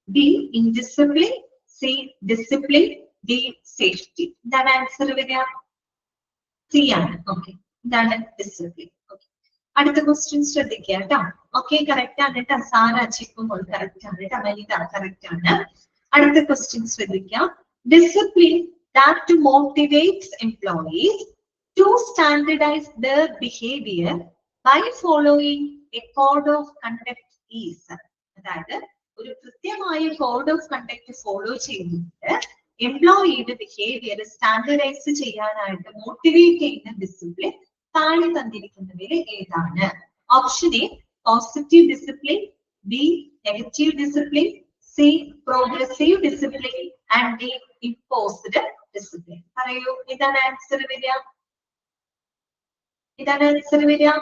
B indiscipline, C discipline, D safety. ഇതാണ് answer വരിക. C ആണ്. Okay, ഇതാണ് discipline. അടുത്ത question ശ്രദ്ധിക്കുക കേട്ടോ. ഓക്കെ, കറക്റ്റ് ആണ് കേട്ടോ. സാര ചിപ്പുമ്പോൾ കറക്റ്റ് ആണ് കേട്ടോ. വനിത കറക്റ്റ് ആണ്. അടുത്ത ക്വസ്റ്റ്യൻ ശ്രദ്ധിക്കാം. Discipline that motivates employees to standardise their behavior by following a code of conduct is. അതായത് ഒരു കൃത്യമായ കോഡ് ഓഫ് കണ്ടക്ട് ഫോളോ ചെയ്തിട്ട് എംപ്ലോയിയുടെ ബിഹേവിയർ സ്റ്റാൻഡർഡൈസ് ചെയ്യാനായിട്ട് മോട്ടിവേറ്റ് ചെയ്യുന്ന ഡിസിപ്ലിൻ താഴെ തന്നിരിക്കുന്നവയിൽ ഏതാണ്? Option A positive discipline, B negative discipline, C progressive discipline and D imposed discipline. പറയൂ, ഇതാണ് ആൻസർ വരിക. ഇതാണ് ആൻസർ വരിക.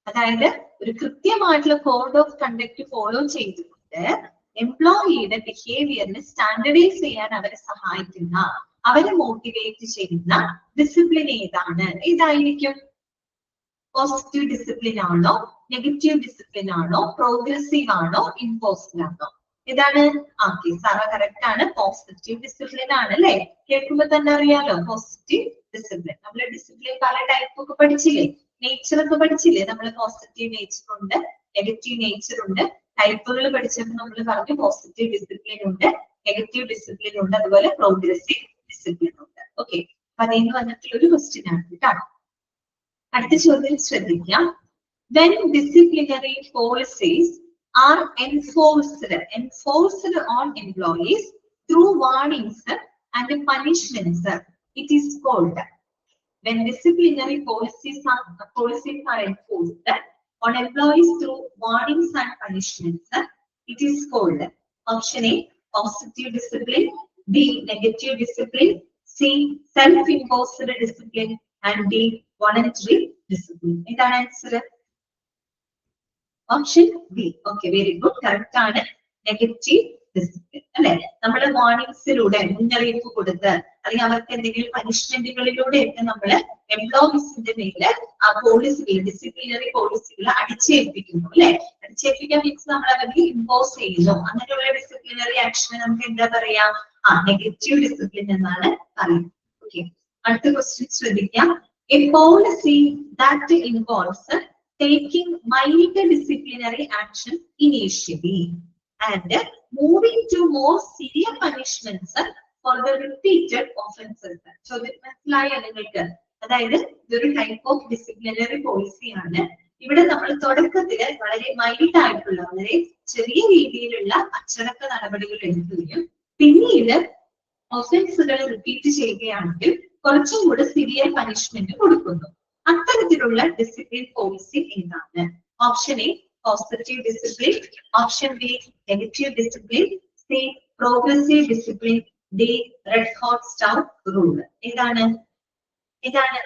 അതായത് ഒരു കൃത്യമായിട്ടുള്ള കോഡ് ഓഫ് കണ്ടക്ട് ഫോളോ ചെയ്തുകൊണ്ട് എംപ്ലോയിയുടെ ബിഹേവിയറിനെ സ്റ്റാൻഡർഡൈസ് ചെയ്യാൻ അവരെ സഹായിക്കുന്ന, അവരെ മോട്ടിവേറ്റ് ചെയ്യുന്ന ഡിസിപ്ലിൻ ഏതാണ്? ഏതായിരിക്കും? പോസിറ്റീവ് ഡിസിപ്ലിൻ ആണോ, നെഗറ്റീവ് ഡിസിപ്ലിൻ ആണോ, പ്രോഗ്രസീവ് ആണോ, ഇമ്പോസ്ഡ് ആണോ? ഇതാണ്. ഓക്കെ, സാറ കറക്റ്റ് ആണ്. പോസിറ്റീവ് ഡിസിപ്ലിൻ ആണ് അല്ലെ? കേൾക്കുമ്പോ തന്നെ അറിയാലോ പോസിറ്റീവ് ഡിസിപ്ലിൻ. നമ്മള് ഡിസിപ്ലിൻ പല ടൈപ്പ് ഒക്കെ പഠിച്ചില്ലേ, നേച്ചർ ഒക്കെ പഠിച്ചില്ലേ? നമ്മള് പോസിറ്റീവ് നേച്ചർ ഉണ്ട്, നെഗറ്റീവ് നേച്ചർ ഉണ്ട്. ടൈപ്പുകൾ പഠിച്ചപ്പോൾ നമ്മൾ പറഞ്ഞു പോസിറ്റീവ് ഡിസിപ്ലിൻ ഉണ്ട്, നെഗറ്റീവ് ഡിസിപ്ലിൻ ഉണ്ട്, അതുപോലെ പ്രോഗ്രസീവ് ഡിസിപ്ലിൻ ഉണ്ട്. ഓക്കെ, അപ്പൊ അതിൽ നിന്ന് വന്നിട്ടുള്ള ഒരു ക്വസ്റ്റ്യൻ ആണ് കേട്ടോ. അടുത്ത ചോദ്യം ശ്രദ്ധിക്കാം. When disciplinary policies are enforced on employees through warnings and punishments, it is called. When disciplinary policies are enforced on employees through warnings and punishments, it is called. Option A positive discipline, B negative discipline, C self-imposed discipline, and D voluntary discipline. ഇതാണ് answer. Option B. Okay, very good, correct ആണ്. Negative discipline അല്ലെ? നമ്മൾ വാർണിംഗ്സിലൂടെ മുന്നറിയിപ്പ് കൊടുത്ത് അല്ലെങ്കിൽ അവർക്ക് എന്തെങ്കിലും പനിഷ്മെന്റുകളിലൂടെയൊക്കെ നമ്മൾ എംപ്ലോയീസിന്റെ മേല് ആ പോളിസികൾ, ഡിസിപ്ലിനറി പോളിസികൾ അടിച്ചേൽപ്പിക്കുന്നു അല്ലെ? അടിച്ചേൽപ്പിക്കാൻ മീൻസ് നമ്മൾ അവർക്ക് ഇമ്പോസ് ചെയ്യുന്നു. അങ്ങനെയുള്ള ഡിസിപ്ലിനറി ആക്ഷനെ നമുക്ക് എന്താ പറയാ? നെഗറ്റീവ് ഡിസിപ്ലിൻ എന്നാണ് പറയുന്നത്. ഓക്കെ, അടുത്ത ക്വസ്റ്റ്യൻ ശ്രദ്ധിക്കാം. A policy that involves taking mild disciplinary action initially and moving to more severe punishments for the repeated offenses. So മനസ്സിലായ നിങ്ങൾക്ക്? അതായത് ഇതൊരു ടൈപ്പ് ഓഫ് ഡിസിപ്ലിനറി പോളിസിയാണ്. ഇവിടെ നമ്മൾ തുടക്കത്തിൽ വളരെ മൈൽഡ് ആയിട്ടുള്ള, വളരെ ചെറിയ രീതിയിലുള്ള അച്ചടക്ക നടപടികൾ എടുക്കുകയും പിന്നീട് ഒഫൻസുകൾ റിപ്പീറ്റ് ചെയ്യുകയാണെങ്കിൽ കുറച്ചും കൂടെ സിവിയർ പനിഷ്മെന്റ് കൊടുക്കുന്നു. അത്തരത്തിലുള്ള ഡിസിപ്ലിൻ പോളിസി എന്താണ്? Option A positive discipline, option B negative discipline, C progressive discipline, D red hot stove rule. ഇതാണ്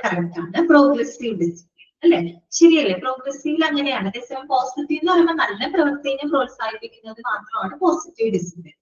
കറക്റ്റ് ആണ്. പ്രോഗ്രസീവ് ഡിസിപ്ലിൻ അല്ലെ? ശരിയല്ലേ? പ്രോഗ്രസീവ് അങ്ങനെയാണ്. അതേസമയം പോസിറ്റീവ് എന്ന് പറയുമ്പോൾ നല്ല പ്രവൃത്തിയെ പ്രോത്സാഹിപ്പിക്കുന്നത് മാത്രമാണ് പോസിറ്റീവ് ഡിസിപ്ലിൻ.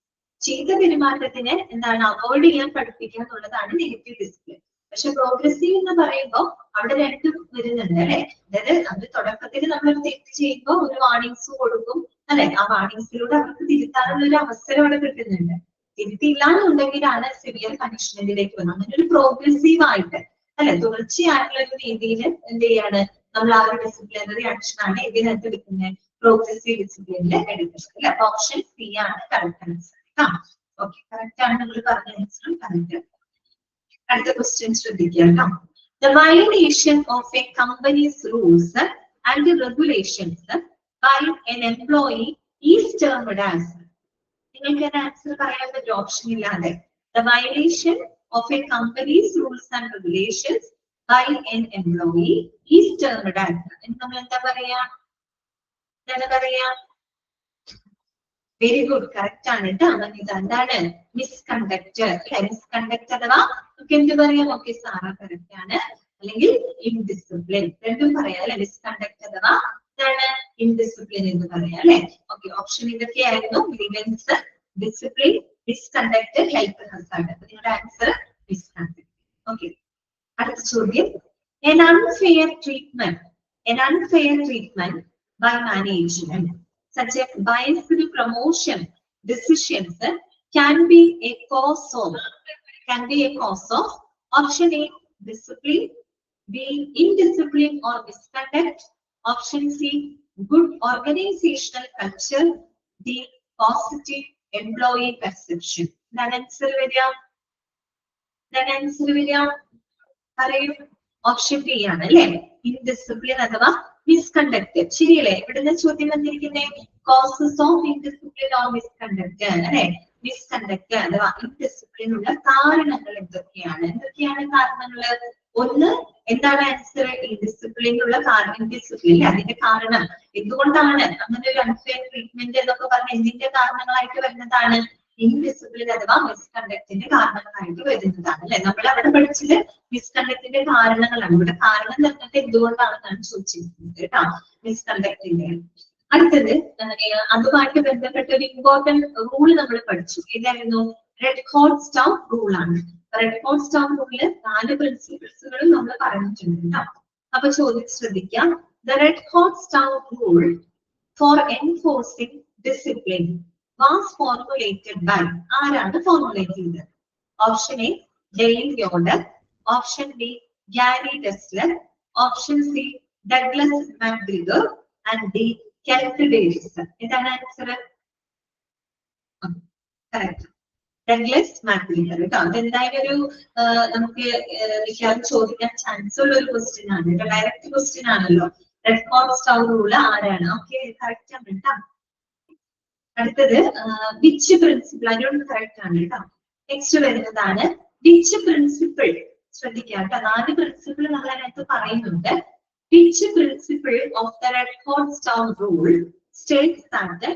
ചെയ്ത പെരുമാറ്റത്തിനെ എന്താണ് അവോയ്ഡ് ചെയ്യാൻ പഠിപ്പിക്കുക എന്നുള്ളതാണ് നെഗറ്റീവ് ഡിസിപ്ലിൻ. പക്ഷെ പ്രോഗ്രസീവ് എന്ന് പറയുമ്പോൾ അവിടെ രണ്ടും വരുന്നുണ്ട് അല്ലെ? അതായത് അത് തുടക്കത്തിൽ നമ്മൾ തെറ്റ് ചെയ്യുമ്പോൾ ഒരു വാർണിങ്സ് കൊടുക്കും അല്ലെ? ആ വാർണിങ്സിലൂടെ അവർക്ക് തിരുത്താനുള്ള ഒരു അവസരം അവിടെ കിട്ടുന്നുണ്ട്. തിരുത്തിയില്ലാന്നുണ്ടെങ്കിലാണ് സിവിയർ പണിഷ്മെന്റിലേക്ക് വന്നത്. അങ്ങനെ ഒരു പ്രോഗ്രസീവ് ആയിട്ട് അല്ലെ, തുടർച്ചയായിട്ടുള്ള ഒരു രീതിയിൽ എന്ത് ചെയ്യാണ് നമ്മൾ ആ ഒരു ഡിസിപ്ലിനറി ആക്ഷൻ ആണ് ഇതിനകത്ത് എടുക്കുന്നത്, പ്രോഗ്രസീവ് ഡിസിപ്ലിനിൽ എടുക്കുന്നത് അല്ലെ? അപ്പൊ ഓപ്ഷൻ സി ആണ് കറക്റ്റ് ആൻസർ. ഓക്കെ, കറക്റ്റ് ആണ് നിങ്ങൾ പറഞ്ഞ ആൻസറും കറക്റ്റ്. അടുത്ത ക്വസ്റ്റ്യൻ ശ്രദ്ധിക്കുക. The violation of a company's rules and regulations by an employee is termed as. നിങ്ങൾക്ക് ഒരു ആൻസർ പറയാൻ പറ്റും ഓപ്ഷൻ ഇല്ലാതെ. The violation of a company's rules and regulations by an employee is termed as. നമ്മൾ എന്താ പറയാ? Very good, correct ആണ് കേട്ടോ. ഇത് എന്താണ്? മിസ്കണ്ടക്ട്. മിസ്കണ്ടക്ട് അഥവാ നമുക്ക് എന്ത് പറയാം? ഓക്കെ സാറ കറക്റ്റ് ആണ്. അല്ലെങ്കിൽ ഇൻഡിസിപ്ലിൻ, രണ്ടും പറയാം അല്ലെ? മിസ്കണ്ടക്ട് അഥവാ എന്താണ്? ഇൻഡിസിപ്ലിൻ എന്ന് പറയാം അല്ലെ? ഓക്കെ, ഓപ്ഷൻ ഇതൊക്കെയായിരുന്നു. Grievance, discipline, misconduct, health Hazard. നിങ്ങളുടെ ആൻസർ മിസ്കണ്ടക്ട്. ഓക്കെ, അടുത്ത ചോദ്യം. An unfair treatment by management such as biased promotion decisions can be a cause of option A discipline, B indiscipline or misconduct, option C good organizational culture, D positive employee perception. That answer vediya പറയൂ. Option B ആണ് അല്ലെ? Indiscipline അഥവാ misconduct. ശരിയല്ലേ? ഇവിടുന്ന് ചോദ്യം വന്നിരിക്കുന്നത് causes of indiscipline or misconduct അല്ലെ? Misconduct അഥവാ ഇൻഡിസിപ്ലിൻ ഉള്ള കാരണങ്ങൾ എന്തൊക്കെയാണ് കാരണങ്ങൾ? ഒന്ന്, എന്താണ് ആൻസർ? ഇൻഡിസിപ്ലിനുള്ള കാരണം. ഇൻഡിസിപ്ലിൻ അതിന്റെ കാരണം എന്തുകൊണ്ടാണ് അങ്ങനെ ഒരു അൺഫെയർ ട്രീറ്റ്മെന്റ് എന്നൊക്കെ പറഞ്ഞ എന്തിന്റെ കാരണങ്ങളായിട്ട് വരുന്നതാണ്? ഇൻഡിസിപ്ലിൻ അഥവാ മിസ്കണ്ടക്ടിന്റെ കാരണങ്ങളായിട്ട് വരുന്നതാണ് അല്ലെ? നമ്മൾ അവിടെ പഠിച്ചത് മിസ്കണ്ടക്ടിന്റെ കാരണങ്ങളാണ്. ഇവിടെ കാരണം തന്നിട്ട് എന്തുകൊണ്ടാണെന്നാണ് ചോദിച്ചിരിക്കുന്നത് കേട്ടോ, മിസ്കണ്ടക്ടിന്റെ. അടുത്തത് അതുമായിട്ട് ബന്ധപ്പെട്ട ഒരു ഇമ്പോർട്ടന്റ് റൂൾ നമ്മൾ പഠിച്ചു. ഏതായിരുന്നു? റെഡ് ഹോട്ട് സ്റ്റൗ റൂൾ ആണ്. റെഡ് ഹോട്ട് സ്റ്റൗ റൂളില് 4 പ്രിൻസിപ്പിൾസുകളും നമ്മൾ പറഞ്ഞിട്ടുണ്ട് കേട്ടോ. അപ്പൊ ചോദ്യം ശ്രദ്ധിക്കാം. The red hot stove rule for enforcing discipline was formulated by. ആരാണ് ഫോർമുലേറ്റ് ചെയ്തത്? Option A Dale Yoder, option B Gary Tesler, option C Douglas McGregor and D Keith Davis. ഇതാണ് answer. Correct, Douglas McGregor കേട്ടോ. അതെന്തായാലും ഒരു നമുക്ക് മിക്കവാറും ചോദിക്കാൻ chance ഉള്ള ഒരു ക്വസ്റ്റ്യൻ ആണ്. ഡയറക്റ്റ് ക്വസ്റ്റ്യൻ ആണല്ലോ. റെഡ് ഹോട്ട് സ്റ്റൗ റൂൾ ആരാണ്? ഓക്കെ, കറക്റ്റ് ആണ് കേട്ടോ. അടുത്തത് വിച്ച് പ്രിൻസിപ്പിൾ, അതിനോട് കറക്റ്റ് ആണ് കേട്ടോ. നെക്സ്റ്റ് വരുന്നതാണ് വിച്ച് പ്രിൻസിപ്പിൾ. ശ്രദ്ധിക്കാം കേട്ടോ, 4 പ്രിൻസിപ്പിൾ നമ്മൾ അതിനകത്ത് പറയുന്നുണ്ട്. Which principle of the red hot stove rule States that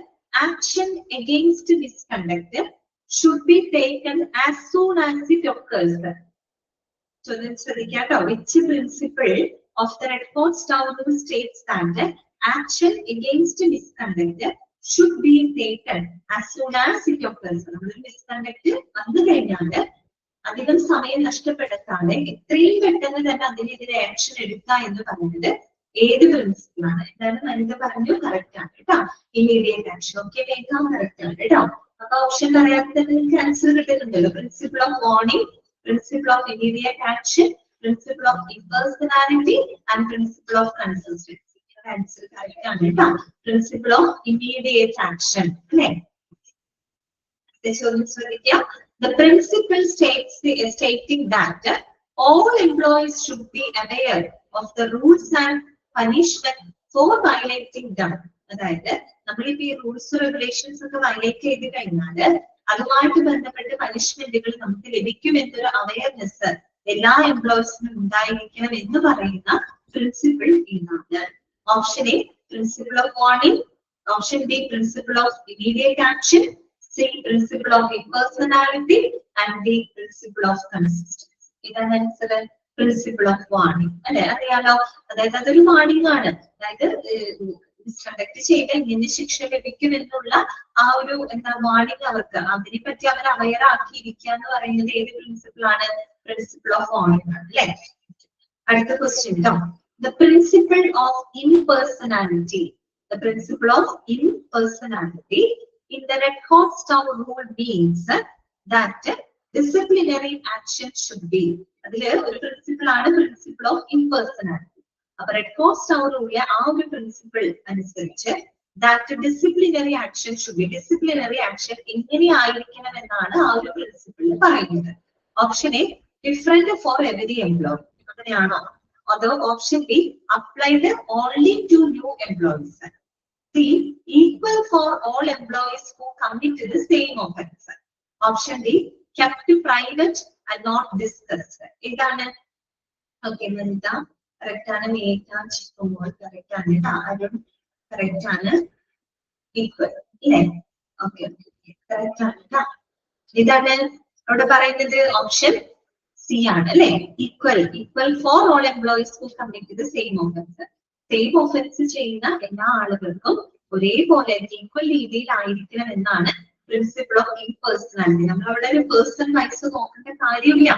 action against misconduct should be taken as soon as it occurs. ചോദ്യം ശ്രദ്ധിക്കാം കേട്ടോ. Which principle of the red hot stove rule States that action against misconduct should be taken as soon as it occurs. നമ്മൾ misconduct വന്നു കഴിഞ്ഞാൽ അധികം സമയം നഷ്ടപ്പെടുത്താതെ എത്രയും പെട്ടെന്ന് തന്നെ അതിനെതിരെ ആക്ഷൻ എടുക്കുക എന്ന് പറയുന്നത് ഏത് പ്രിൻസിപ്പിൾ ആണ്? എന്താണ് വനിത പറഞ്ഞു? കറക്റ്റ് ആണ് കേട്ടോ. Immediate action. ഓക്കെ, വേഗം കറക്റ്റ് ആണ് കേട്ടോ. അപ്പൊ ഓപ്ഷൻ പറയാതെ നിങ്ങൾക്ക് ആൻസർ കിട്ടുന്നുണ്ടല്ലോ. Principle of warning, principle of immediate action, principle of impersonality and principle of consistency. Answer correct ആണ് കേട്ടോ. പ്രിൻസിപ്പിൾ ഓഫ് ഇമ്മീഡിയറ്റ് ആക്ഷൻ അല്ലെ? ചോദ്യം ശ്രദ്ധിക്കാം. The principle stating that all employees should be aware of the rules and punishment for violating them. അതായത് നമ്മളിപ്പോ ഈ rules regulations ഒക്കെ violate ചെയ്ത് കഴിഞ്ഞാൽ അതുമായിട്ട് ബന്ധപ്പെട്ട് പണിഷ്മെന്റുകൾ നമുക്ക് ലഭിക്കും എന്നൊരു അവയർനെസ് എല്ലാ എംപ്ലോയീസിനും ഉണ്ടായിരിക്കണം എന്ന് പറയുന്ന പ്രിൻസിപ്പിൾ എന്നാണ്. Option A principle of warning, option B principle of immediate action, C principle of impersonality and D principle of consistency. ഇതാണ് ആൻസർ. പ്രിൻസിപ്പിൾ ഓഫ് വാർണിംഗ് അല്ലെ, അറിയാലോ. അതായത് അതൊരു വാർണിംഗ് ആണ്. അതായത് മിസ്കണ്ടക്ട് ചെയ്ത് ഇങ്ങനെ ശിക്ഷ ലഭിക്കും എന്നുള്ള ആ ഒരു എന്താ വാർണിംഗ് അവർക്ക്, അതിനെ പറ്റി അവർ അവെയർ ആക്കിയിരിക്കുക എന്ന് പറയുന്നത് ഏത് പ്രിൻസിപ്പിൾ ആണ്? പ്രിൻസിപ്പിൾ ഓഫ് വാർണിംഗ് ആണ് അല്ലെ. അടുത്ത ക്വസ്റ്റ്യൻ കേട്ടോ. The principle of impersonality. The principle of impersonality in the Red Hot Stove rule means that disciplinary action should be. അതില് ഒരു പ്രിൻസിപ്പിൾ ആണ് പ്രിൻസിപ്പിൾ ഓഫ് ഇംപേഴ്സണാലിറ്റി. അപ്പൊ റെഡ് ഹോട്ട് സ്റ്റവ് റൂളിലെ ആ ഒരു പ്രിൻസിപ്പിൾ അനുസരിച്ച് that disciplinary action should be. Disciplinary action എങ്ങനെ ആയിരിക്കണം എന്നാണ് ആ ഒരു പ്രിൻസിപ്പിളിൽ പറയുന്നത്. Option A different for every employee, അങ്ങനെയാണോ? അതോ option B applied only to new employees, C equal for all employees who commit the same offence, option D kept private and not discussed. ഇതാണ് ഓക്കെ. എന്താ correct ആണ്? മേഘ ചിക്കുമ്പോൾ correct ആണ് കേട്ടോ. Arun correct ആണ്. ഈക്വൽ അല്ലേ? ഓക്കെ കറക്റ്റ് ആണ് കേട്ടോ. ഇതാണ് അവിടെ പറയുന്നത് ഓപ്ഷൻ സി ആണ് അല്ലെ. Equal for all employees who commit the same offence. Same offence ചെയ്യുന്ന എല്ലാ ആളുകൾക്കും ഒരേപോലെ ഈക്വൽ രീതിയിൽ ആയിരിക്കണം എന്നാണ് പ്രിൻസിപ്പിൾ ഓഫ് ഇംപേഴ്സണാലിറ്റി. നമ്മൾ അവിടെ ഒരു പേഴ്സൺ വൈസ് നോക്കേണ്ട കാര്യമില്ല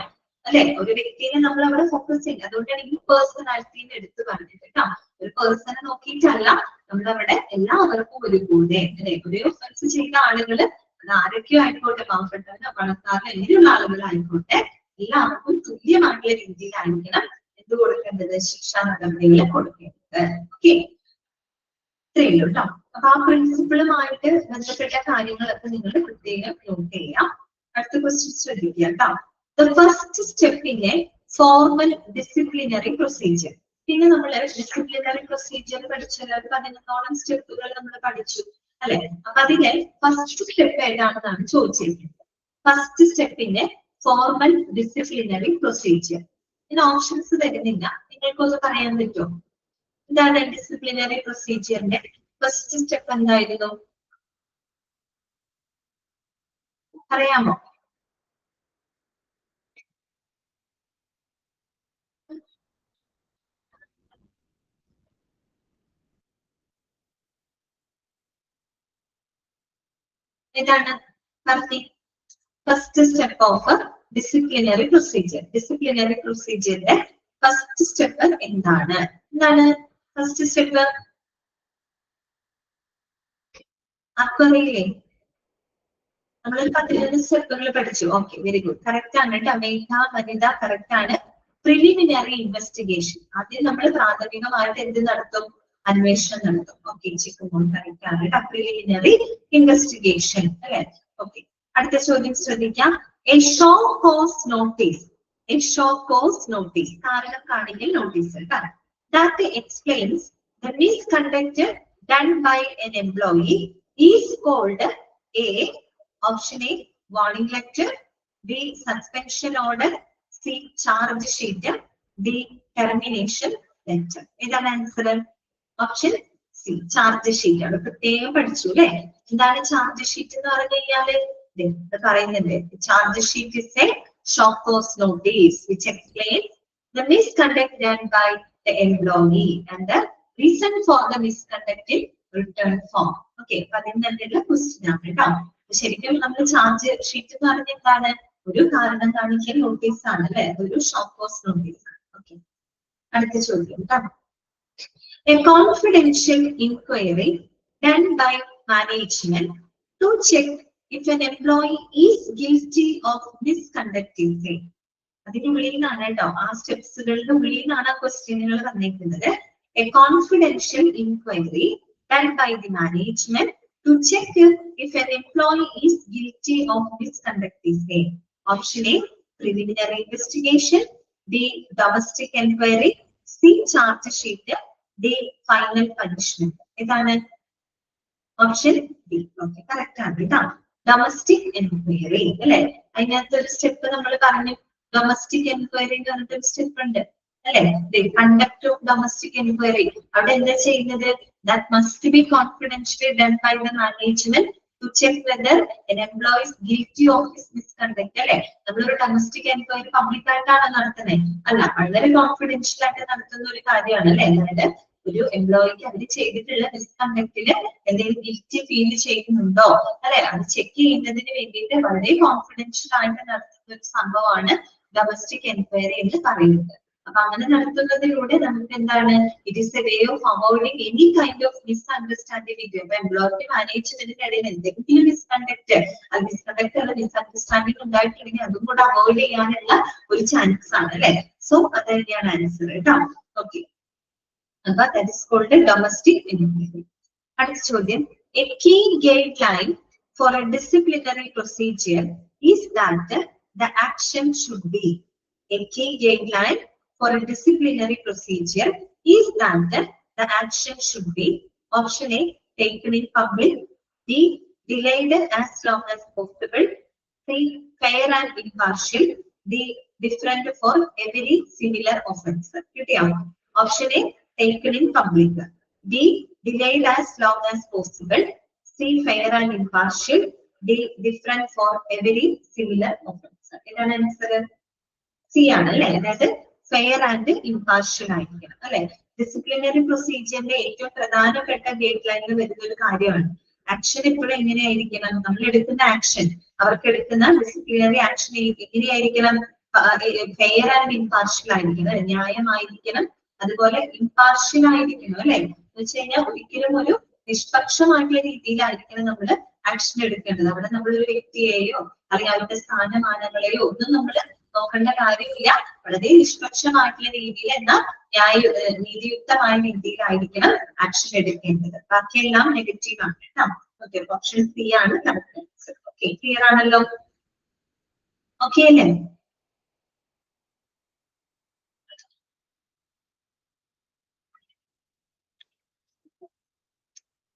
അല്ലെ. ഒരു വ്യക്തിനെ നമ്മൾ അവിടെ ഫോക്കസ് ചെയ്യും. അതുകൊണ്ടാണ് ഈ പേഴ്സണാലിറ്റിനെ എടുത്ത് പറഞ്ഞത് കേട്ടോ. ഒരു പേഴ്സണെ നോക്കിയിട്ടല്ല നമ്മളവിടെ എല്ലാവർക്കും ഒരുപോലെ അല്ലെ. ഒരേ ഒഫൻസ് ചെയ്ത ആളുകൾ അത് ആരൊക്കെയോ ആയിക്കോട്ടെ, പാവപ്പെട്ടവരോ പണക്കാരോ എങ്ങനെയുള്ള ആളുകളായിക്കോട്ടെ, എല്ലാവർക്കും തുല്യമായിട്ടുള്ള രീതിയിലായിരിക്കണം എന്ത് കൊടുക്കേണ്ടത്? ശിക്ഷാ നടപടികൾ കൊടുക്കേണ്ടത്. ഓക്കെ, ഇത്രയുള്ളൂ കേട്ടോ. അപ്പൊ ആ പ്രിൻസിപ്പിളുമായിട്ട് ബന്ധപ്പെട്ട കാര്യങ്ങളൊക്കെ നിങ്ങൾ പ്രത്യേകം നോട്ട് ചെയ്യാം. അടുത്ത ക്വസ്റ്റ്യൻ ശ്രദ്ധിക്കുക കേട്ടോ. ദ ഫസ്റ്റ് സ്റ്റെപ്പിന്റെ ഫോർമൽ ഡിസിപ്ലിനറി പ്രൊസീജിയർ. പിന്നെ നമ്മൾ ഡിസിപ്ലിനറി പ്രൊസീജിയർ പഠിച്ചല്ലോ. 11ഓളം സ്റ്റെപ്പുകൾ നമ്മൾ പഠിച്ചു അല്ലെ. അപ്പൊ അതിലെ ഫസ്റ്റ് സ്റ്റെപ്പ് ഏതാണെന്നാണ് ചോദിച്ചിരിക്കുന്നത്. ഫസ്റ്റ് സ്റ്റെപ്പിന്റെ ഫോർമൽ ഡിസിപ്ലിനറി പ്രൊസീജിയർ. ഇതിന് ഓപ്ഷൻസ് തരുന്നില്ല, നിങ്ങൾക്കൊന്ന് പറയാൻ പറ്റുമോ? എന്താണ് ഡിസിപ്ലിനറി പ്രൊസീജിയറിന്റെ ഫസ്റ്റ് സ്റ്റെപ്പ് എന്തായിരുന്നു? അറിയാമോ? ഏതാണ്? First step of disciplinary procedure. Disciplinary പ്രൊസീജിയറിന്റെ ഫസ്റ്റ് സ്റ്റെപ്പ് എന്താണ്? First step? ആർക്കറിയില്ലേ? നമ്മളൊരു 11 സ്റ്റെപ്പുകൾ പഠിച്ചു. Okay, very good. കറക്റ്റ് ആണ് കേട്ടോ. മേഘ, വനിത കറക്റ്റ് ആണ്. Preliminary investigation. ആദ്യം നമ്മൾ പ്രാഥമികമായിട്ട് എന്ത് നടത്തും? അന്വേഷണം നടത്തും. ഓക്കെ, ചിക്കുമ്പോൾ കറക്റ്റ് ആണ് കേട്ടോ. പ്രിലിമിനറി ഇൻവെസ്റ്റിഗേഷൻ അല്ലെ. ഓക്കെ, അടുത്ത ചോദ്യം ശ്രദ്ധിക്കാം. A show cause notice. A show cause notice, കാരണം കാണിക്കൽ നോട്ടീസ് കേട്ടോ. That explains the misconduct done by an employee is called a. Option A warning letter, B suspension order, C charge sheet, D termination letter. ഏതാണ് answer? Option C charge sheet. അവിടെ പ്രത്യേകം പഠിച്ചു അല്ലെ. എന്താണ് charge sheet എന്ന് പറഞ്ഞു കഴിഞ്ഞാല്? പറയുന്നുണ്ട്, charge sheet is a show cause notice which explains the misconduct done by the employee and the reason for the misconduct in return form. Okay, അപ്പൊ അതിന്റെ ക്വസ്റ്റ്യൻ ആണ് കേട്ടോ. ശരിക്കും നമ്മൾ ചാർജ് ഷീറ്റ് എന്ന് പറഞ്ഞ എന്താണ്? ഒരു കാരണം കാണിക്കൽ നോട്ടീസ് ആണ് അല്ലെ. ഒരു ഷോ കോസ് നോട്ടീസ് ആണ്. ഓക്കെ, അടുത്ത ചോദ്യം കേട്ടോ. A confidential inquiry done by management to check if an employee is guilty of misconduct is. അതിന്റെ ഉള്ളിൽ നിന്നാണ് കേട്ടോ, ആ സ്റ്റെപ്സുകളുടെ ഉള്ളിൽ നിന്നാണ് ആ ക്വസ്റ്റ്യനുകൾ വന്നിരിക്കുന്നത്. A confidential inquiry done by the management to check if an employee is guilty of misconduct is A. Option A preliminary investigation, B domestic inquiry, C charge sheet, D final punishment. ഇതാണ് option B. Okay, correct ആണ് കേട്ടോ. Domestic enquiry അല്ലെ. അതിനകത്ത് ഒരു step നമ്മൾ പറഞ്ഞു. Domestic enquiry എന്ന് പറഞ്ഞിട്ട് ഒരു സ്റ്റെപ്പ് ഉണ്ട് അല്ലെ? കണ്ടക്ട് ഓഫ് ഡൊമസ്റ്റിക് എൻക്വയറി അവിടെ എന്താ ചെയ്യുന്നത്? That must be confidentially done by the management to check whether an employee is guilty of his misconduct. അല്ലെ? നമ്മളൊരു ഡൊമസ്റ്റിക് എൻക്വയറി പബ്ലിക് ആയിട്ടാണ് നടത്തുന്നത്, അല്ല വളരെ കോൺഫിഡൻഷ്യൽ ആയിട്ട് നടത്തുന്ന ഒരു കാര്യമാണ് അല്ലെ? അതായത് ഒരു എംപ്ലോയിക്ക് അവർ ചെയ്തിട്ടുള്ള മിസ്കണ്ടക്റ്റില് എന്തെങ്കിലും ഗിൽറ്റി ഫീൽ ചെയ്യുന്നുണ്ടോ അല്ലെ, അത് ചെക്ക് ചെയ്യുന്നതിന് വേണ്ടിയിട്ട് വളരെ കോൺഫിഡൻഷ്യൽ ആയിട്ട് നടത്തുന്ന ഒരു സംഭവമാണ് ഡൊമസ്റ്റിക് എൻക്വയറി എന്ന് പറയുന്നത്. അപ്പൊ അങ്ങനെ നടത്തുന്നതിലൂടെ നമുക്ക് എന്താണ്, it is a way of avoiding any kind of misunderstanding with employee മാനേജ്മെന്റിന്റെ ഇടയിൽ എന്തെങ്കിലും മിസ്കണ്ടക്ട് അല്ല മിസ്അണ്ടർസ്റ്റാൻഡിംഗ് ഉണ്ടായിട്ടുണ്ടെങ്കിൽ അതും കൂടെ അവോയ്ഡ് ചെയ്യാനുള്ള ഒരു ചാൻസ് ആണ് അല്ലെ? സോ അത് തന്നെയാണ് ആൻസർ കേട്ടോ. ഓക്കെ, അപ്പൊ that is called domestic enquiry. അടുത്ത ചോദ്യം, a key guideline for a disciplinary procedure is that the action should be. A key guideline for a disciplinary procedure is that the action should be option A, taken in public, B, delayed as long as possible, C, fair and impartial, D, different for every similar offence. Option A, taken in public, B, delayed as long as possible, C, fair and impartial, D, different for every similar offence. What is the answer? C ആണ് അല്ലെ? അതായത് fair and impartial ആയിരിക്കണം അല്ലെ? Disciplinary പ്രൊസീജിയറിന്റെ ഏറ്റവും പ്രധാനപ്പെട്ട guide ലൈനിൽ വരുന്ന ഒരു കാര്യമാണ്. ആക്ഷൻ എപ്പോഴും എങ്ങനെയായിരിക്കണം? നമ്മൾ എടുക്കുന്ന ആക്ഷൻ, അവർക്ക് എടുക്കുന്ന ഡിസിപ്ലിനറി ആക്ഷൻ എങ്ങനെയായിരിക്കണം? ഫെയർ ആൻഡ് ഇംപാർഷ്യൽ ആയിരിക്കണം, ന്യായമായിരിക്കണം, അതുപോലെ ഇംപാർഷ്യൽ ആയിരിക്കണം അല്ലെ? എന്ന് വെച്ച് കഴിഞ്ഞാൽ ഒരിക്കലും ഒരു നിഷ്പക്ഷമായിട്ടുള്ള രീതിയിലായിരിക്കണം നമ്മൾ ആക്ഷൻ എടുക്കേണ്ടത്. അവിടെ നമ്മളൊരു വ്യക്തിയെയോ അല്ലെങ്കിൽ അവരുടെ സ്ഥാനമാനങ്ങളെയോ ഒന്നും നമ്മൾ നോക്കേണ്ട കാര്യമില്ല. വളരെ നിഷ്പക്ഷമായിട്ടുള്ള രീതിയിൽ എന്നാൽ നീതിയുക്തമായ രീതിയിലായിരിക്കണം ആക്ഷൻ എടുക്കേണ്ടത്. ബാക്കിയെല്ലാം നെഗറ്റീവ് ആണ് കേട്ടോ. ഓക്കെ, ഓപ്ഷൻ സി ആണ് കറക്റ്റ് ആൻസർ. ഓക്കെ, ക്ലിയർ ആണല്ലോ? ഓക്കെ അല്ലേ?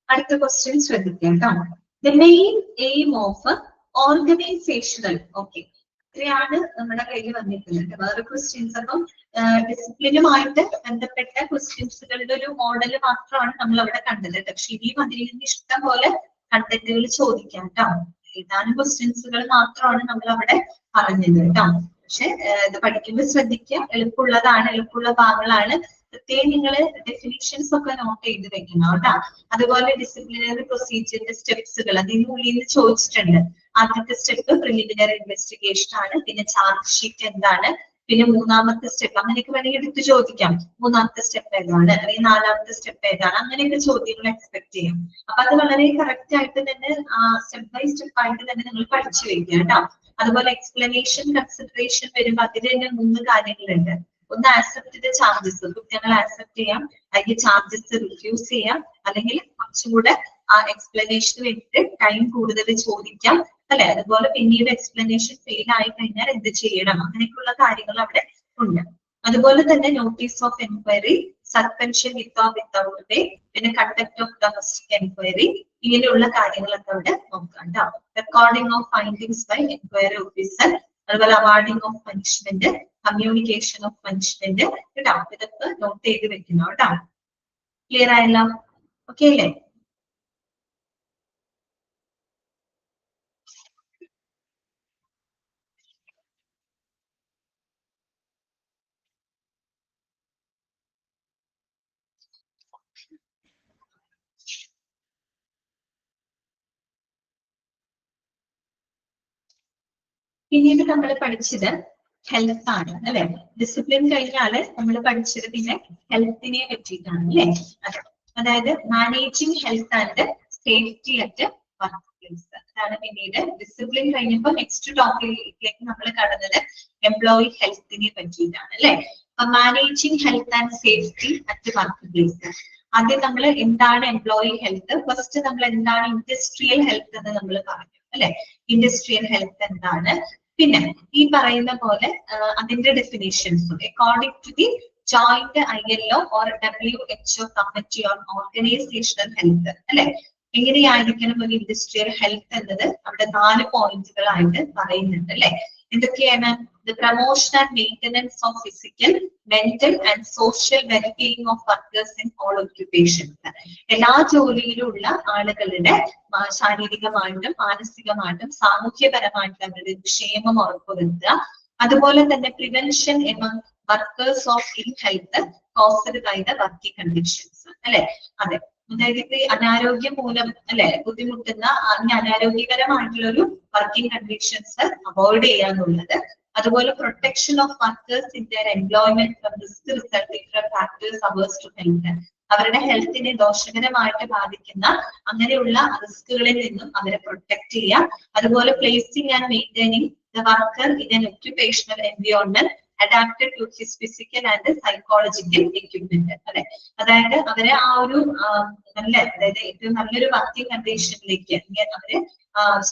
അടുത്ത ക്വസ്റ്റ്യൻ ശ്രദ്ധിക്കാം കേട്ടോ. The main aim of organisational, okay ഇത്രയാണ് നമ്മുടെ കയ്യിൽ വന്നിട്ടുള്ളത്. വേറെ ക്വസ്റ്റ്യൻസ് അപ്പം ഡിസിപ്ലിനുമായിട്ട് ബന്ധപ്പെട്ട ക്വസ്റ്റ്യൻസുകളുടെ ഒരു മോഡൽ മാത്രമാണ് നമ്മൾ അവിടെ കണ്ടത്. പക്ഷെ ഇനിയും അതിൽ നിന്ന് ഇഷ്ടം പോലെ കണ്ടന്റുകൾ ചോദിക്കാം കേട്ടോ. ഏതാനും ക്വസ്റ്റ്യൻസുകൾ മാത്രമാണ് നമ്മൾ അവിടെ പറഞ്ഞത് കേട്ടോ. പക്ഷെ ഇത് പഠിക്കുമ്പോൾ ശ്രദ്ധിക്കുക, എളുപ്പമുള്ളതാണ്, എളുപ്പമുള്ള ഭാഗങ്ങളാണ്. പ്രത്യേകം നിങ്ങൾ ഡെഫിനിഷൻസ് ഒക്കെ നോട്ട് ചെയ്ത് വെക്കണം കേട്ടോ. അതുപോലെ ഡിസിപ്ലിനറി പ്രൊസീജിയറിന്റെ സ്റ്റെപ്സുകൾ അതിനുള്ളിൽ നിന്ന് ചോദിച്ചിട്ടുണ്ട്. ആദ്യത്തെ സ്റ്റെപ്പ് പ്രിലിമിനറി ഇൻവെസ്റ്റിഗേഷൻ ആണ്. പിന്നെ ചാർജ് ഷീറ്റ് എന്താണ്, പിന്നെ മൂന്നാമത്തെ സ്റ്റെപ്പ് അങ്ങനെയൊക്കെ വേണമെങ്കിൽ എടുത്ത് ചോദിക്കാം. മൂന്നാമത്തെ സ്റ്റെപ്പ് ഏതാണ് അല്ലെങ്കിൽ നാലാമത്തെ സ്റ്റെപ്പ് ഏതാണ്, അങ്ങനെയൊക്കെ ചോദ്യങ്ങൾ എക്സ്പെക്ട് ചെയ്യാം. അപ്പൊ അത് വളരെ കറക്റ്റ് ആയിട്ട് തന്നെ സ്റ്റെപ്പ് ബൈ സ്റ്റെപ്പ് ആയിട്ട് തന്നെ നിങ്ങൾ പഠിച്ചു വെക്കുക കേട്ടോ. അതുപോലെ എക്സ്പ്ലനേഷൻ കൺസിഡറേഷൻ വരുമ്പോൾ അതിൽ തന്നെ 3 കാര്യങ്ങളുണ്ട്. ഒന്ന് ആക്സെപ്റ്റ് ദ ചാർജസ്, കുറ്റങ്ങൾ ആക്സെപ്റ്റ് ചെയ്യാം, അല്ലെങ്കിൽ ചാർജസ് റിഫ്യൂസ് ചെയ്യാം, അല്ലെങ്കിൽ കുറച്ചുകൂടെ ആ എക്സ്പ്ലനേഷന് വേണ്ടിയിട്ട് ടൈം കൂടുതൽ ചോദിക്കാം അല്ലെ? അതുപോലെ പിന്നീട് എക്സ്പ്ലനേഷൻ ഫെയിൽ ആയി കഴിഞ്ഞാൽ എന്ത് ചെയ്യണം, അങ്ങനെയൊക്കെയുള്ള കാര്യങ്ങൾ അവിടെ ഉണ്ട്. അതുപോലെ തന്നെ notice of enquiry, suspension with or without pay, പിന്നെ കണ്ടക്ട് ഓഫ് ഡൊമസ്റ്റിക് എൻക്വയറി, ഇങ്ങനെയുള്ള കാര്യങ്ങളൊക്കെ അവിടെ നോക്കാം കേട്ടോ. Recording of findings by enquiry officer, അതുപോലെ awarding of punishment, communication of punishment കേട്ടോ. ഇതൊക്കെ നോട്ട് ചെയ്ത് വെക്കണം കേട്ടോ. ക്ലിയർ ആയല്ലോ? ഓക്കെ അല്ലേ? പിന്നീട് നമ്മൾ പഠിച്ചത് ഹെൽത്ത് ആണ് അല്ലെ? ഡിസിപ്ലിൻ കഴിഞ്ഞാല് നമ്മൾ പഠിച്ചത് പിന്നെ ഹെൽത്തിനെ പറ്റിയിട്ടാണ് അല്ലെ? അതായത് managing health and safety at work place. അതാണ് പിന്നീട് ഡിസിപ്ലിൻ കഴിഞ്ഞപ്പോൾ നെക്സ്റ്റ് ടോപ്പിക്കിലേക്ക് നമ്മൾ കടന്നത് എംപ്ലോയി ഹെൽത്തിനെ പറ്റിയിട്ടാണ് അല്ലെ? അപ്പൊ managing health and safety at work place. ആദ്യം നമ്മൾ എന്താണ് എംപ്ലോയി ഹെൽത്ത്, ഫസ്റ്റ് നമ്മൾ എന്താണ് ഇൻഡസ്ട്രിയൽ ഹെൽത്ത് എന്ന് നമ്മൾ പറഞ്ഞു അല്ലെ? ഇൻഡസ്ട്രിയൽ ഹെൽത്ത് എന്താണ്, പിന്നെ ഈ പറയുന്ന പോലെ അതിന്റെ ഡെഫിനേഷൻസും according to the joint ILO or WHO committee on organisational health അല്ലെ? എങ്ങനെയായിരിക്കണം ഒരു ഇൻഡസ്ട്രിയൽ ഹെൽത്ത് എന്നത് അവിടെ 4 പോയിന്റുകളായിട്ട് പറയുന്നുണ്ട് അല്ലെ? എന്തൊക്കെയാണ്? the promotion and maintenance of physical, mental and social well-being of workers in all occupations. എല്ലാ ജോലിയിലുള്ള ആളുകളുടെ ശാരീരികമായിട്ടും മാനസികമായിട്ടും സാമൂഹ്യപരമായിട്ടും അവരുടെ ക്ഷേമം ഉറപ്പുവരുത്തുക. അതുപോലെ തന്നെ prevention among workers of ill health caused by the working conditions. അല്ലെ, അതെ, അതായത് ഇപ്പൊ അനാരോഗ്യം മൂലം അല്ലെ ബുദ്ധിമുട്ടുന്ന അനാരോഗ്യകരമായിട്ടുള്ള ഒരു വർക്കിംഗ് കണ്ടീഷൻസ് അവോയ്ഡ് ചെയ്യാന്നുള്ളത്. അതുപോലെ protection of workers in their employment from risk resulting from factors adverse to health. അവരുടെ ഹെൽത്തിനെ ദോഷകരമായിട്ട് ബാധിക്കുന്ന അങ്ങനെയുള്ള റിസ്കുകളിൽ നിന്നും അവരെ പ്രൊട്ടക്ട് ചെയ്യാം. അതുപോലെ placing and maintaining the worker in an occupational environment adapted to his physical and psychological equipment. അല്ലെ, അതായത് അവരെ ആ ഒരു നല്ല, അതായത് ഏറ്റവും നല്ലൊരു വർക്കിംഗ് കണ്ടീഷനിലേക്ക് അവര്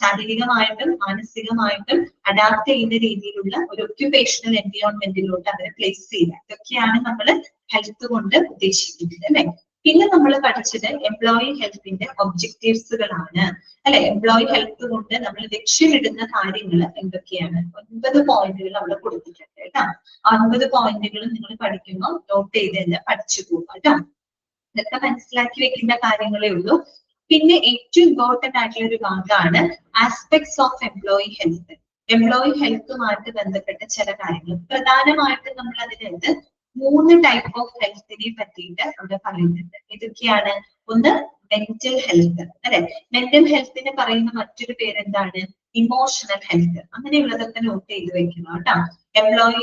ശാരീരികമായിട്ടും മാനസികമായിട്ടും അഡാപ്റ്റ് ചെയ്യുന്ന രീതിയിലുള്ള ഒരു ഒക്യുപേഷണൽ എൻവയോൺമെന്റിലോട്ട് അവരെ പ്ലേസ് ചെയ്യുക. ഇതൊക്കെയാണ് നമ്മൾ ഹെൽത്ത് കൊണ്ട് ഉദ്ദേശിക്കുന്നത്. അല്ലെ, പിന്നെ നമ്മൾ പഠിച്ചത് എംപ്ലോയി ഹെൽത്തിന്റെ ഒബ്ജക്റ്റീവ്സുകളാണ്. അല്ലെ, എംപ്ലോയി ഹെൽത്ത് കൊണ്ട് നമ്മൾ ലക്ഷ്യമിടുന്ന കാര്യങ്ങൾ എന്തൊക്കെയാണ്? 9 പോയിന്റുകൾ അവിടെ കൊടുത്തിട്ടുണ്ട് കേട്ടോ. 9 പോയിന്റുകൾ നിങ്ങൾ പഠിക്കുമ്പോൾ നോട്ട് ചെയ്ത് തന്നെ പഠിച്ചു പോകുക കേട്ടോ. ഇതൊക്കെ മനസ്സിലാക്കി വെക്കേണ്ട കാര്യങ്ങളേ ഉള്ളൂ. പിന്നെ ഏറ്റവും ഇമ്പോർട്ടന്റ് ആയിട്ടുള്ള ഒരു ഭാഗമാണ് aspects of employee health. Employee ഹെൽത്തുമായിട്ട് ബന്ധപ്പെട്ട ചില കാര്യങ്ങൾ പ്രധാനമായിട്ടും നമ്മൾ അതിനകത്ത് 3 ടൈപ്പ് ഓഫ് ഹെൽത്തിനെ പറ്റിയിട്ട് അവിടെ പറയുന്നുണ്ട്. ഇതൊക്കെയാണ്. ഒന്ന് മെന്റൽ ഹെൽത്ത്. അല്ലെ, മെന്റൽ ഹെൽത്തിന് പറയുന്ന മറ്റൊരു പേരെന്താണ്? Emotional health. അങ്ങനെയുള്ളതൊക്കെ നോട്ട് ചെയ്ത് വെക്കണം കേട്ടോ. എംപ്ലോയി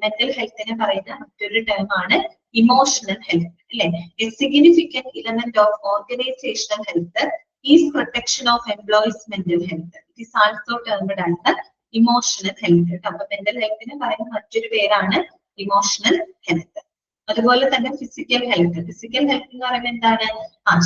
മെന്റൽ ഹെൽത്തിനെ പറയുന്ന മറ്റൊരു ടേം ആണ് ഇമോഷണൽ ഹെൽത്ത്. അല്ലെ, A significant element of organisational health is protection of employees mental health. It is also termed as emotional health കേട്ടോ. അപ്പൊ മെന്റൽ ഹെൽത്തിന് പറയുന്ന മറ്റൊരു പേരാണ് ഇമോഷണൽ ഹെൽത്ത്. അതുപോലെ തന്നെ ഫിസിക്കൽ ഹെൽത്ത്. ഫിസിക്കൽ ഹെൽത്ത് എന്ന് പറയുന്നത് എന്താണ്?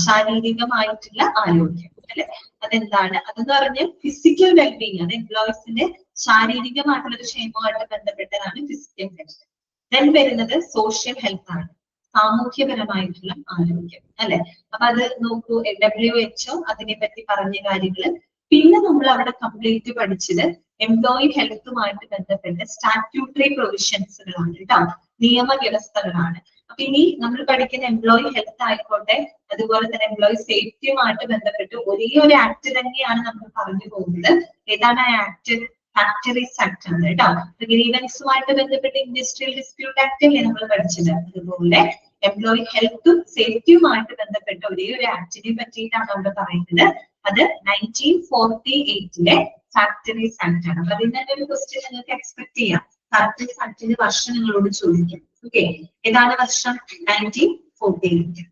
ശാരീരികമായിട്ടുള്ള ആരോഗ്യം. അല്ലെ, അതെന്താണ്? അതെന്ന് പറഞ്ഞാൽ ഫിസിക്കൽ വെൽബീങ്, അത് എംപ്ലോയീസിന്റെ ശാരീരികമായിട്ടുള്ള ഒരു ക്ഷേമമായിട്ട് ബന്ധപ്പെട്ടതാണ് ഫിസിക്കൽ ഹെൽത്ത്. ദെൻ വരുന്നത് സോഷ്യൽ ഹെൽത്ത് ആണ്, സാമൂഹ്യപരമായിട്ടുള്ള ആരോഗ്യം. അല്ലെ, അപ്പൊ അത് നോക്കൂ, WHO അതിനെ പറ്റി പറഞ്ഞ കാര്യങ്ങള്. പിന്നെ നമ്മൾ അവിടെ കംപ്ലീറ്റ് പഠിച്ചത് എംപ്ലോയി ഹെൽത്തുമായിട്ട് ബന്ധപ്പെട്ട സ്റ്റാറ്റ്യൂട്ടറി പ്രൊവിഷൻസുകളാണ് കേട്ടോ, നിയമവ്യവസ്ഥകളാണ്. അപ്പൊ ഇനി നമ്മൾ പഠിക്കുന്ന എംപ്ലോയി ഹെൽത്ത് ആയിക്കോട്ടെ, അതുപോലെ തന്നെ എംപ്ലോയി സേഫ്റ്റിയുമായിട്ട് ബന്ധപ്പെട്ട് ഒരേ ഒരു ആക്ട് തന്നെയാണ് നമ്മൾ പറഞ്ഞു പോകുന്നത്. ഏതാണ് ആ ആക്ട്? ഫാക്ടറീസ് ആക്ട് ആണ് കേട്ടോ. ഗ്രീവൻസുമായിട്ട് ബന്ധപ്പെട്ട് ഇൻഡസ്ട്രിയൽ ഡിസ്പ്യൂട്ട് ആക്ട് അല്ലേ നമ്മൾ പഠിച്ചത്. അതുപോലെ എംപ്ലോയി ഹെൽത്തും സേഫ്റ്റിയുമായിട്ട് ബന്ധപ്പെട്ട ഒരേ ഒരു ആക്ടിനെ പറ്റിയിട്ടാണ് അവിടെ പറയുന്നത്. അത് 1948 ഫാക്ടറീസ് ആക്ട് ആണ്. അപ്പൊ അതിന് തന്നെ ഒരു ക്വസ്റ്റ്യൻ നിങ്ങൾക്ക് എക്സ്പെക്ട് ചെയ്യാം. ഫാക്ടറീസ് ആക്ടിന്റെ വർഷം നിങ്ങളോട് ചോദിക്കും. ഓക്കെ, ഏതാണ് വർഷം? 1948.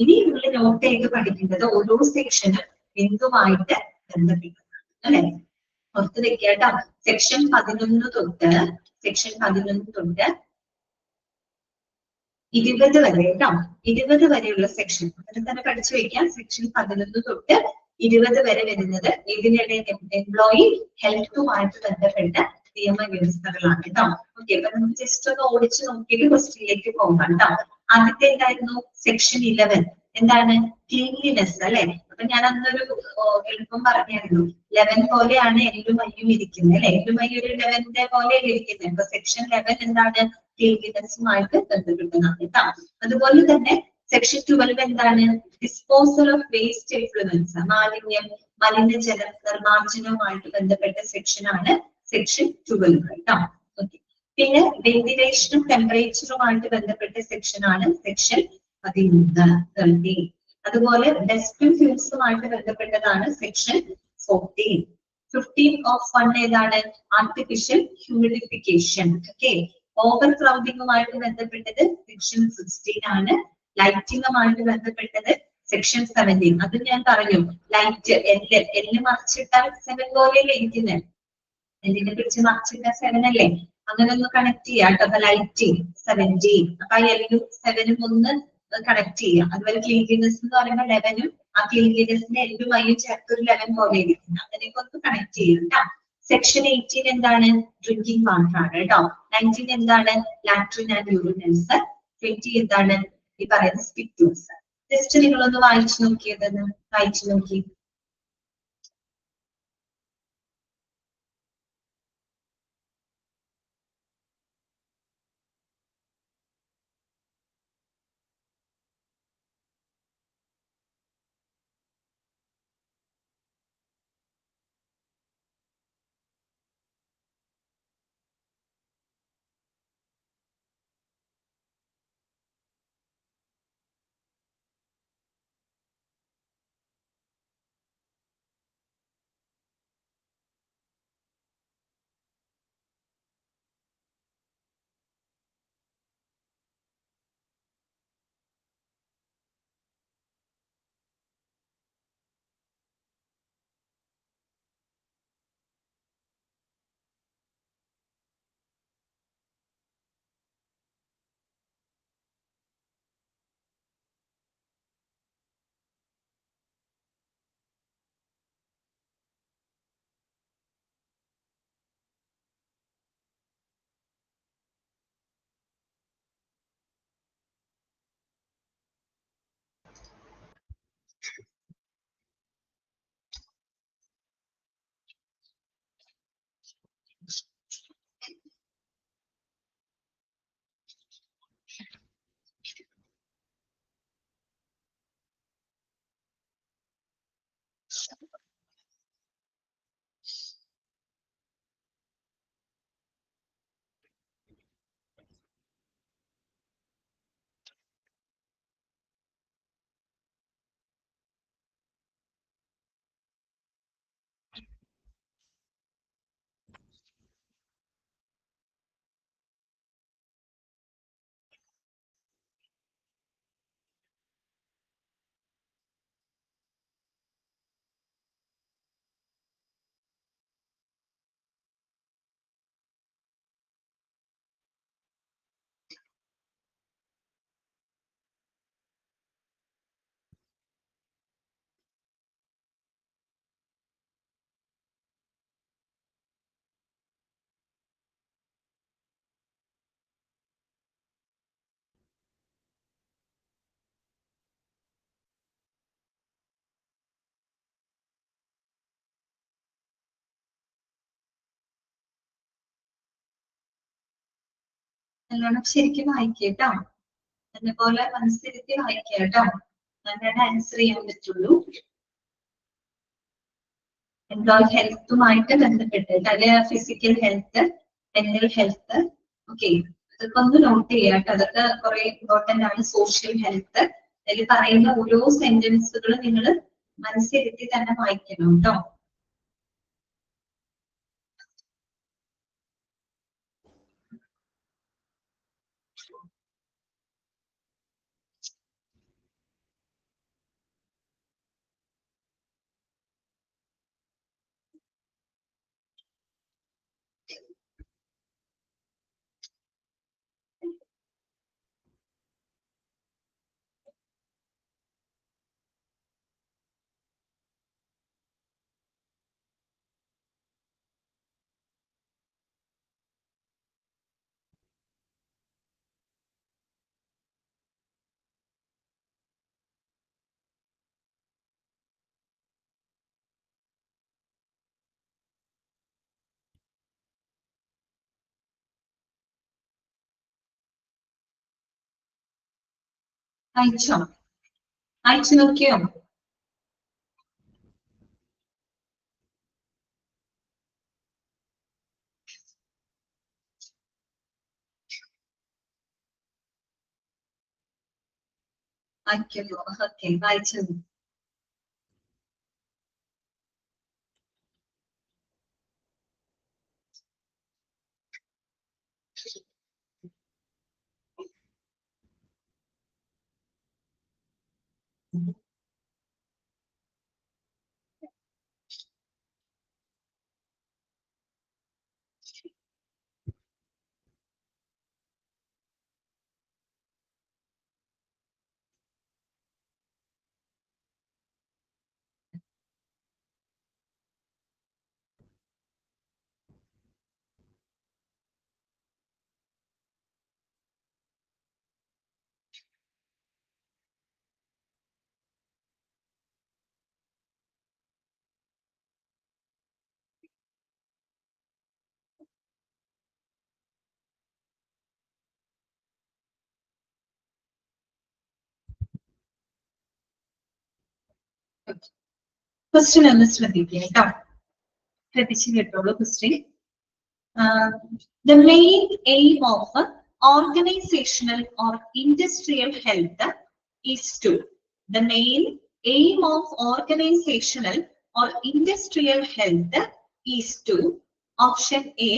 ഇനി നിങ്ങൾ നോട്ട് ചെയ്ത് പഠിക്കുന്നത് ഓരോ സെക്ഷനും എന്തുമായിട്ട് ബന്ധപ്പെട്ടതാണ്. അല്ലെ, ഓർത്ത് വെക്കുക കേട്ടോ. സെക്ഷൻ 11 തൊട്ട് 20 വരെ കേട്ടോ. 20 വരെയുള്ള സെക്ഷൻ അതിൽ തന്നെ പഠിച്ചു വെക്കാം. സെക്ഷൻ 11 തൊട്ട് 20 വരെ വരുന്നത് ഇതിനിടെ എംപ്ലോയി ഹെൽത്തുമായിട്ട് ബന്ധപ്പെട്ട നിയമവ്യവസ്ഥകളാണ് കേട്ടോ. ഓക്കെ, അപ്പൊ നമുക്ക് ജസ്റ്റ് ഒന്ന് ഓടിച്ച് നോക്കിയിട്ട് ക്വസ്റ്റ്യനിലേക്ക് പോകാം കേട്ടോ. ആദ്യത്തെ എന്തായിരുന്നു? സെക്ഷൻ 11. എന്താണ്? ക്ലീൻലിനെസ്. അല്ലെ, അപ്പൊ ഞാൻ അന്നൊരു എളുപ്പം പറഞ്ഞായിരുന്നു, 11 പോലെയാണ് എല്ലും മയ്യും ഇരിക്കുന്നത്. അല്ലെ, എല്ലും മയ്യും ഒരു 11 പോലെയല്ലേ ഇരിക്കുന്നത്. അപ്പൊ സെക്ഷൻ 11 എന്താണ്? ക്ലീൻലിനെസ്സുമായിട്ട് ബന്ധപ്പെട്ടതാണ് കേട്ടോ. അതുപോലെ തന്നെ സെക്ഷൻ 12 എന്താണ്? ഡിസ്പോസൽ ഓഫ് വേസ്റ്റ് എഫ്ലുവൻസ്, മലിനജല നിർമ്മാർജ്ജനവുമായിട്ട് ബന്ധപ്പെട്ട സെക്ഷനാണ് സെക്ഷൻ 12 കേട്ടോ. ഓക്കെ, പിന്നെ വെന്റിലേഷനും ടെമ്പറേച്ചറുമായിട്ട് ബന്ധപ്പെട്ട സെക്ഷനാണ് സെക്ഷൻ 13. അതുപോലെ ഡസ്റ്റും ഫ്യൂംസുമായിട്ട് ബന്ധപ്പെട്ടതാണ് സെക്ഷൻ 14. 15 ഏതാണ്? Artificial humidification. ഓക്കെ, ഓവർ ക്രൗഡിങ്ങുമായിട്ട് ബന്ധപ്പെട്ടത് സെക്ഷൻ 16 ആണ്. ലൈറ്റിങ്ങുമായിട്ട് ബന്ധപ്പെട്ടത് സെക്ഷൻ 17. അത് ഞാൻ പറഞ്ഞു, ലൈറ്റ് എല്ല് മറിച്ചിട്ടാൽ 7 പോലെയല്ലേ ഇരിക്കുന്നത്. എല്ലിനെ പിടിച്ച് മറിച്ചിട്ടാൽ 7 അല്ലേ? അങ്ങനെ ഒന്ന് കണക്ട് ചെയ്യാം കേട്ടോ. അപ്പൊ ലൈറ്റിങ് 17. അപ്പൊ ആ എല്ലും 7ഉം ഒന്ന് കണക്ട് ചെയ്യാം. അതുപോലെ ക്ലീൻലിനെസ് എന്ന് പറയുമ്പോൾ 11ഉം ആ ക്ലീൻലിനെസിന്റെ എല്ലും മയ്യും ചേർത്തൊരു 11 പോലെ ഇരിക്കുന്നത്. അതിനൊക്കെ ഒന്ന് കണക്ട് ചെയ്യാം കേട്ടോ. സെക്ഷൻ 18 എന്താണ്? ഡ്രിങ്കിങ് വാട്ടർ ആണ് കേട്ടോ. 19 എന്താണ്? Latrine and urinals. 20 എന്താണ്? ഈ പറയുന്ന സ്പിറ്റൂൾസ്. ജസ്റ്റ് നിങ്ങളൊന്ന് വായിച്ചു നോക്കി. നല്ലോണം ശരിക്കും വായിക്കേട്ടോ. അതുപോലെ മനസ്സിരുത്തി വായിക്കേട്ടോ. അങ്ങനെ ആൻസർ ചെയ്യാൻ പറ്റുള്ളൂ. എംപ്ലോയി ഹെൽത്തുമായിട്ട് ബന്ധപ്പെട്ട് അല്ലെ physical health, mental health, okay, അതൊക്കെ ഒന്ന് നോട്ട് ചെയ്യാട്ടോ. അതൊക്കെ കുറെ ഇമ്പോർട്ടന്റ് ആണ്. സോഷ്യൽ ഹെൽത്ത്, അതിൽ പറയുന്ന ഓരോ സെന്റൻസുകളും നിങ്ങൾ മനസ്സിരുത്തി തന്നെ വായിക്കണം കേട്ടോ. അയച്ചോ? അയച്ചു നോക്കിയോ? അയക്കല്ലോ. ഓക്കെ, വായിച്ചു. ക്വസ്റ്റ്യൻ ഒന്ന് ശ്രദ്ധിക്കുക കേട്ടോ. ശ്രദ്ധിച്ചു കേട്ടോളൂ question. The main aim of organizational or industrial health is to. The main aim of organizational or industrial health is to. Option A,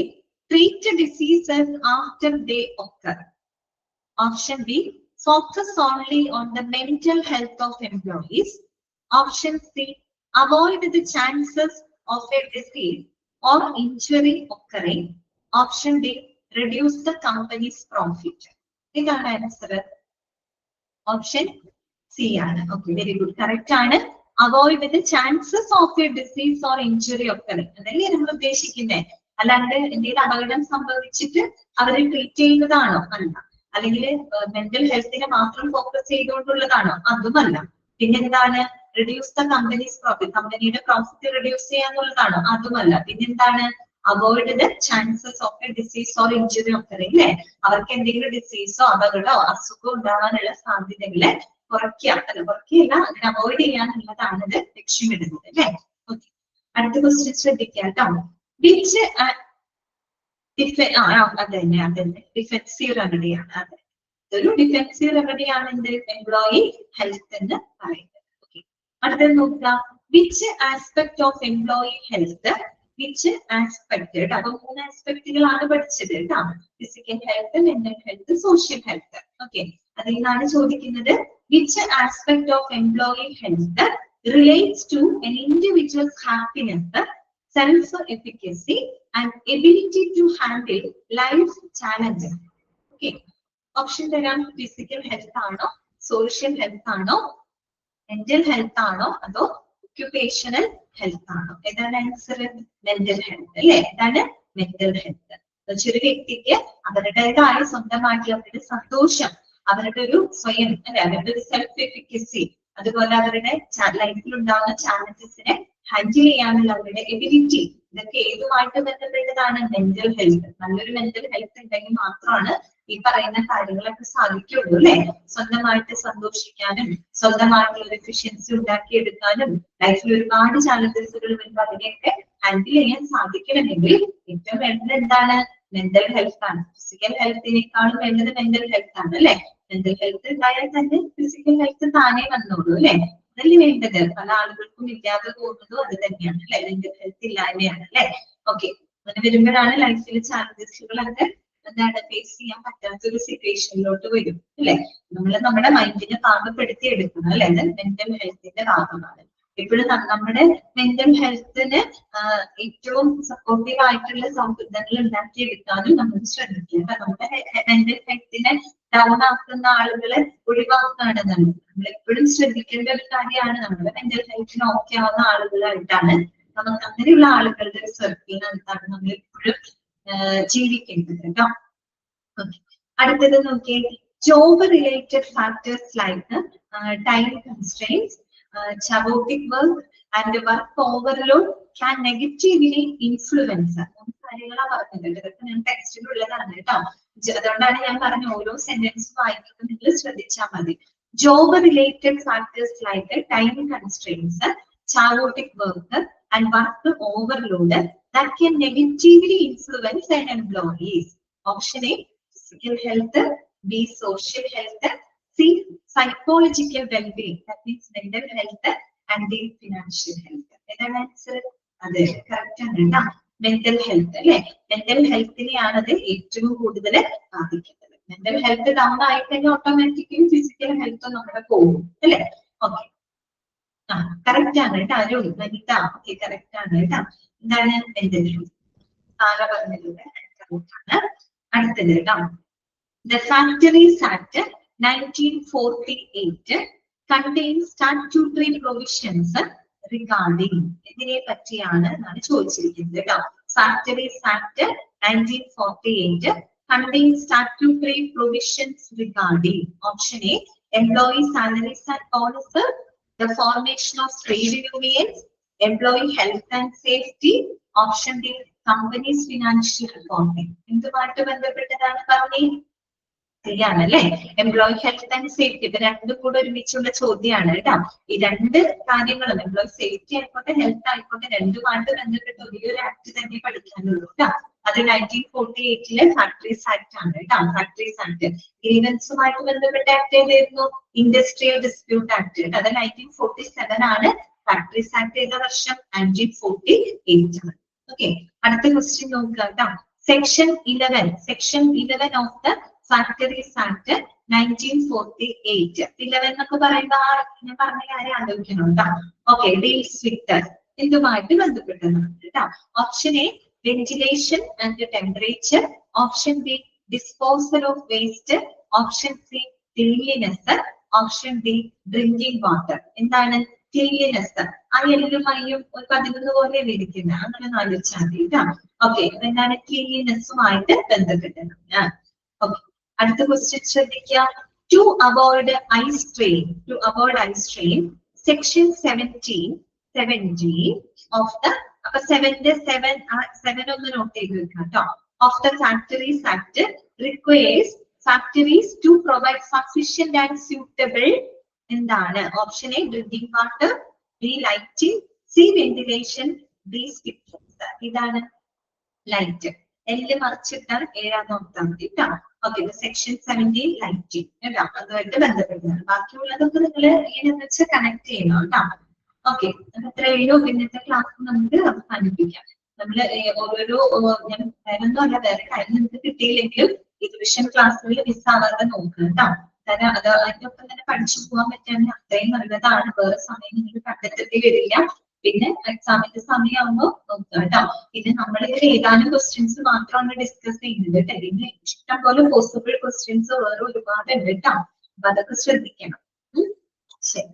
treat diseases after they occur. Option B, focus only on the mental health of employees. Option C, avoid the chances of a disease or injury occurring. Option D, reduce the company's profit. ഇതാണ് answer. Option C ആണ്. Okay, very good, correct ആണ്. Avoid the chances of A disease or injury occurring അതല്ലേ നമ്മൾ ഉദ്ദേശിക്കുന്നത്. അല്ലാണ്ട് എന്തെങ്കിലും അപകടം സംഭവിച്ചിട്ട് അവരെ ട്രീറ്റ് ചെയ്യുന്നതാണോ? അല്ല. അല്ലെങ്കിൽ മെന്റൽ ഹെൽത്തിനെ മാത്രം ഫോക്കസ് ചെയ്തുകൊണ്ടുള്ളതാണോ? അതുമല്ല. പിന്നെന്താണ്? റിഡ്യൂസ് ദ കമ്പനീസ് പ്രോഫിറ്റ്, കമ്പനിയുടെ പ്രോഫിറ്റ് റിഡ്യൂസ് ചെയ്യാന്നുള്ളതാണോ? അതുമല്ല. പിന്നെന്താണ്? Avoid the chances of A disease or injury occurring അല്ലെ, അവർക്ക് എന്തെങ്കിലും ഡിസീസോ അപകടമോ അസുഖമോ ഉണ്ടാവാനുള്ള സാധ്യതകളെ കുറയ്ക്കുക, അല്ല കുറയ്ക്കുകയല്ല, അങ്ങനെ അവോയ്ഡ് ചെയ്യാനുള്ളതാണ് ഇത് ലക്ഷ്യമിടുന്നത് അല്ലെ. ഓക്കെ, അടുത്ത ക്വസ്റ്റ്യൻ ശ്രദ്ധിക്കാം കേട്ടോ. വിച്ച് അതന്നെ ഡിഫെൻസീവ് റെമഡിയാണ്. അതെ, ഇതൊരു ഡിഫെൻസീവ് റെമഡിയാണ് എന്ത് എംപ്ലോയി ഹെൽത്ത് എന്ന് പറയുന്നത്. ഓക്കെ, അടുത്തത് നോക്കുക. Which aspect of employee health, which aspect, അപ്പൊ 3 ആസ്പെക്ടുകളാണ് പഠിച്ചത് കേട്ടോ. Physical health, mental health, social health. Okay, അതിൽ നിന്നാണ് ചോദിക്കുന്നത് which aspect of employee health relates to an individual's happiness, self-efficacy and ability to handle life's challenges. Okay, option തരാം. Physical health ആണോ, social health ആണോ, മെന്റൽ ഹെൽത്ത് ആണോ, അതോ occupational health ആണോ? ഏതാണ് ആൻസർ? മെന്റൽ ഹെൽത്ത് അല്ലെ. ഏതാണ് മെന്റൽ ഹെൽത്ത്? ഒരു വ്യക്തിക്ക് അവരുടേതായ സ്വന്തമാക്കി അവരുടെ സന്തോഷം, അവരുടെ ഒരു സ്വയം അല്ലെ, അവരുടെ ഒരു സെൽഫ് എഫിക്കസി, അതുപോലെ അവരുടെ ലൈഫിൽ ഉണ്ടാകുന്ന ചാലഞ്ചസിനെ ഹാൻഡിൽ ചെയ്യാനുള്ള അവരുടെ എബിലിറ്റി, ഇതൊക്കെ ഏതുമായിട്ട് ബന്ധപ്പെട്ടതാണ്? Mental health. നല്ലൊരു മെന്റൽ ഹെൽത്ത് ഉണ്ടെങ്കിൽ മാത്രമാണ് ഈ പറയുന്ന കാര്യങ്ങളൊക്കെ സാധിക്കുള്ളൂ അല്ലെ. സ്വന്തമായിട്ട് സന്തോഷിക്കാനും സ്വന്തമായിട്ടുള്ള ഒരു എഫിഷ്യൻസി ഉണ്ടാക്കിയെടുക്കാനും ലൈഫിൽ ഒരുപാട് ചാലഞ്ചസുകൾ വരുമ്പോൾ അതിനെയൊക്കെ ഹാൻഡിൽ ചെയ്യാൻ സാധിക്കണമെങ്കിൽ ഏറ്റവും വേണ്ടത് എന്താണ്? മെന്റൽ ഹെൽത്ത് ആണ്. ഫിസിക്കൽ ഹെൽത്തിനേക്കാളും വേണ്ടത് മെന്റൽ ഹെൽത്ത് ആണ് അല്ലെ. മെന്റൽ ഹെൽത്ത് ഉണ്ടായാൽ തന്നെ ഫിസിക്കൽ ഹെൽത്ത് താനേ വന്നോളൂ അല്ലെ. അതല്ലേ വേണ്ടത്. പല ആളുകൾക്കും ഇല്ലാതെ പോകുന്നതും അത് തന്നെയാണ് അല്ലെ. മെന്റൽ ഹെൽത്ത് ഇല്ലായ്മയാണ് അല്ലെ. ഓക്കെ, അങ്ങനെ വരുമ്പോഴാണ് ലൈഫിൽ ചാലഞ്ചസുകളൊക്കെ എന്താണ് ഫേസ് ചെയ്യാൻ പറ്റാത്ത ഒരു സിറ്റുവേഷനിലോട്ട് വരും അല്ലെ. നമ്മൾ നമ്മുടെ മൈൻഡിനെ പാകപ്പെടുത്തി എടുക്കണം അല്ലെ. അത് മെന്റൽ ഹെൽത്തിന്റെ ഭാഗമാണ്. എപ്പോഴും നമ്മുടെ മെന്റൽ ഹെൽത്തിന് ഏറ്റവും സപ്പോർട്ടീവ് ആയിട്ടുള്ള സൗഹൃദങ്ങൾ ഉണ്ടാക്കിയെടുക്കാനും നമ്മൾ ശ്രദ്ധിക്കുക. നമ്മുടെ മെന്റൽ ഹെൽത്തിനെ ഡൗൺ ആക്കുന്ന ആളുകളെ ഒഴിവാക്കുകയാണ് നമ്മൾ എപ്പോഴും ശ്രദ്ധിക്കേണ്ട ഒരു കാര്യമാണ്. നമ്മുടെ മെന്റൽ ഹെൽത്തിന് ഓക്കെ ആവുന്ന ആളുകളായിട്ടാണ് നമുക്ക് അങ്ങനെയുള്ള ആളുകളുടെ ഒരു സർക്കിളിനകത്താണ് നമ്മൾ എപ്പോഴും ജീവിക്കേണ്ടത് കേട്ടോ. അടുത്തത് നോക്കിയേ, job related factors like time constraints, chaotic work and work overload can negatively influence. കാര്യങ്ങളാ പറഞ്ഞത്. ഇതൊക്കെ ഞാൻ ടെക്സ്റ്റിലുള്ളതാണ് കേട്ടോ. അതുകൊണ്ടാണ് ഞാൻ പറഞ്ഞ ഓരോ സെന്റൻസ് വായിക്കുന്നത് നിങ്ങൾ ശ്രദ്ധിച്ചാൽ മതി. Job related factors like time constraints, chaotic work and work overload that can negatively influence an employees. Option A, physical health. B, social health. C, psychological well-being, that means mental health, and D, financial health. ഏതാണ് answer? അതെ, correct ആണ് കേട്ടോ. Mental health അല്ലെ. Mental ഹെൽത്തിനെയാണ് അത് ഏറ്റവും കൂടുതൽ ബാധിക്കുന്നത്. Mental health down ആയി കഴിഞ്ഞാൽ ഓട്ടോമാറ്റിക്കലി ഫിസിക്കൽ ഹെൽത്തും നമ്മുടെ പോകും അല്ലെ. ഓക്കെ, കറക്റ്റ് ആണ് കേട്ടോ. അരുൺ, വനിത, ഓക്കെ കറക്റ്റ് ആണ് കേട്ടോ. എന്താണ് മെന്റൽ ഹെൽത്ത്? ആരാ പറഞ്ഞിട്ടുണ്ട്? കറക്റ്റ് ആണ്. അടുത്തത് കേട്ടോ, The Factories Act 1948 contains statutory provisions regarding ഇതിനെ പറ്റിയാണ് എന്നാണ് ചോദിച്ചിരിക്കുന്നത് കേട്ടോ. Factories Act 1948 contains statutory provisions regarding option A, employee salaries and bonuses, the formation of trade unions, employee health and safety, option D, companies financial reporting. ഇതുമായിട്ട് ബന്ധപ്പെട്ടതാണ് പറഞ്ഞേ ശരിയാണല്ലേ. Employee health and safety ഇത് രണ്ടും കൂടെ ഒരുമിച്ചുള്ള ചോദ്യമാണ് കേട്ടോ. ഈ രണ്ട് കാര്യങ്ങളും എംപ്ലോയി സേഫ്റ്റി ആയിക്കോട്ടെ ഹെൽത്ത് ആയിക്കോട്ടെ രണ്ടുമായിട്ട് ബന്ധപ്പെട്ട് ഒരു ആക്ട് തന്നെ പഠിക്കാനുള്ളൂ കേട്ടോ. അത് 1948 ഫാക്ടറീസ് ആക്ട് ആണ് കേട്ടോ. ഫാക്ടറീസ് ആക്ട് ഗ്രീവൻസുമായിട്ട് ബന്ധപ്പെട്ട ആക്ട് ഏതായിരുന്നു? ഇൻഡസ്ട്രിയൽ ഡിസ്പ്യൂട്ട് ആക്ട് കേട്ടോ. അത് 1947 ആണ്. ഫാക്ടറീസ് ആക്ട് ഏത വർഷം? 1948 ആണ്. ഓക്കെ, അടുത്ത ക്വസ്റ്റ്യൻ നോക്കുക കേട്ടോ. Section 11 of the Factories Act 1948. 11 എന്നൊക്കെ പറയുമ്പോ ഞാൻ പറഞ്ഞ കാര്യം ആലോചിക്കണം കേട്ടോ. ഓക്കെ, ഡീൽസ് വിത്ത് ഇതുമായിട്ട് ബന്ധപ്പെട്ടതാണ് കേട്ടോ. Option A, ventilation and temperature. Option B, disposal of waste. Option C, cleanliness. Option D, drinking water. എന്താണ് ക്ലീൻലിനെസ്? ആ എല്ലും മയ്യും ഒരു 11 പോലെ ഇരിക്കുന്നത് അങ്ങനെ ആലോചിച്ചാൽ മതി കേട്ടോ. ഓക്കെ, എന്താണ് ക്ലീൻലിനെസ്സുമായിട്ട് ബന്ധപ്പെട്ടതാണ്. ഓക്കെ, അടുത്ത ക്വസ്റ്റ്യൻ ശ്രദ്ധിക്കുക. To avoid eye strain, section 17 of the അപ്പൊ 7 ഒന്ന് നോട്ട് ചെയ്ത് വെക്കാം കേട്ടോ. Of the Factories Act requires factories to provide sufficient and suitable എന്താണ്? Option A, drinking water. B, lighting. C, ventilation. D, stiffness. ഇതാണ് light. എല്ല് മറിച്ചിട്ടാൽ 7 നോക്കാൻ മതി കേട്ടോ. ഓക്കെ, സെക്ഷൻ 17 ലൈറ്റിംഗ് കേട്ടോ. അതുമായിട്ട് ബന്ധപ്പെട്ടതാണ്. ബാക്കിയുള്ളതൊക്കെ നിങ്ങൾ ഇങ്ങനെ വെച്ച് കണക്ട് ചെയ്യണം കേട്ടോ. ഓക്കെ, അത്രയോ ഇന്നത്തെ ക്ലാസ് നമുക്ക് അവസാനിപ്പിക്കാം. നമ്മള് ഓരോരോ ഞാൻ വേറൊന്നും അല്ല, വേറെ കാര്യം നിങ്ങൾക്ക് കിട്ടിയില്ലെങ്കിലും ഈ റിവിഷൻ ക്ലാസ്സുകളിൽ മിസ്സാവാതെ നോക്കുക കേട്ടോ. കാരണം അത് അതിനൊപ്പം തന്നെ പഠിച്ചു പോകാൻ പറ്റുകയാണെങ്കിൽ അത്രയും നല്ലതാണ്. വേറെ സമയം നിങ്ങൾക്ക് കണ്ടെത്തേണ്ടി വരില്ല. പിന്നെ എക്സാമിന്റെ സമയമാകുമ്പോൾ നോക്കുക കേട്ടോ. പിന്നെ നമ്മൾ ഇതിൽ ഏതാനും ക്വസ്റ്റ്യൻസ് മാത്രമാണ് ഡിസ്കസ് ചെയ്യുന്നത് കേട്ടോ. ഇതിന് ഇഷ്ടം പോലെ പോസിബിൾ ക്വസ്റ്റ്യൻസ് വേറെ ഒരുപാട് ഉണ്ട് കേട്ടോ. അപ്പൊ അതൊക്കെ ശ്രദ്ധിക്കണം. ശരി,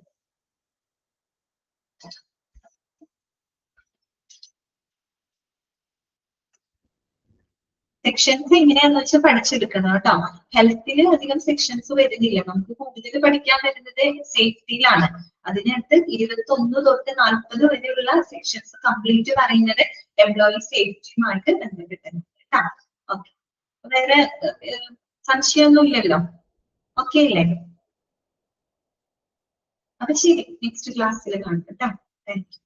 സെക്ഷൻസ് എങ്ങനെയാന്ന് വെച്ചാൽ പഠിച്ചെടുക്കണം കേട്ടോ. ഹെൽത്തിൽ അധികം സെക്ഷൻസ് വരുന്നില്ല. നമുക്ക് കൂടുതൽ പഠിക്കാൻ വരുന്നത് സേഫ്റ്റിയിലാണ്. അതിനകത്ത് 21 തൊട്ട് 40 വരെയുള്ള സെക്ഷൻസ് കംപ്ലീറ്റ് പറയുന്നത് എംപ്ലോയി സേഫ്റ്റിയുമായിട്ട് ബന്ധപ്പെട്ടിട്ടുണ്ട് കേട്ടോ. ഓക്കെ, വേറെ സംശയമൊന്നുമില്ലല്ലോ? ഓക്കെ അല്ലേ? അപ്പൊ ശരി, നെക്സ്റ്റ് ക്ലാസ്സിൽ കാണാം കേട്ടോ. Thank you.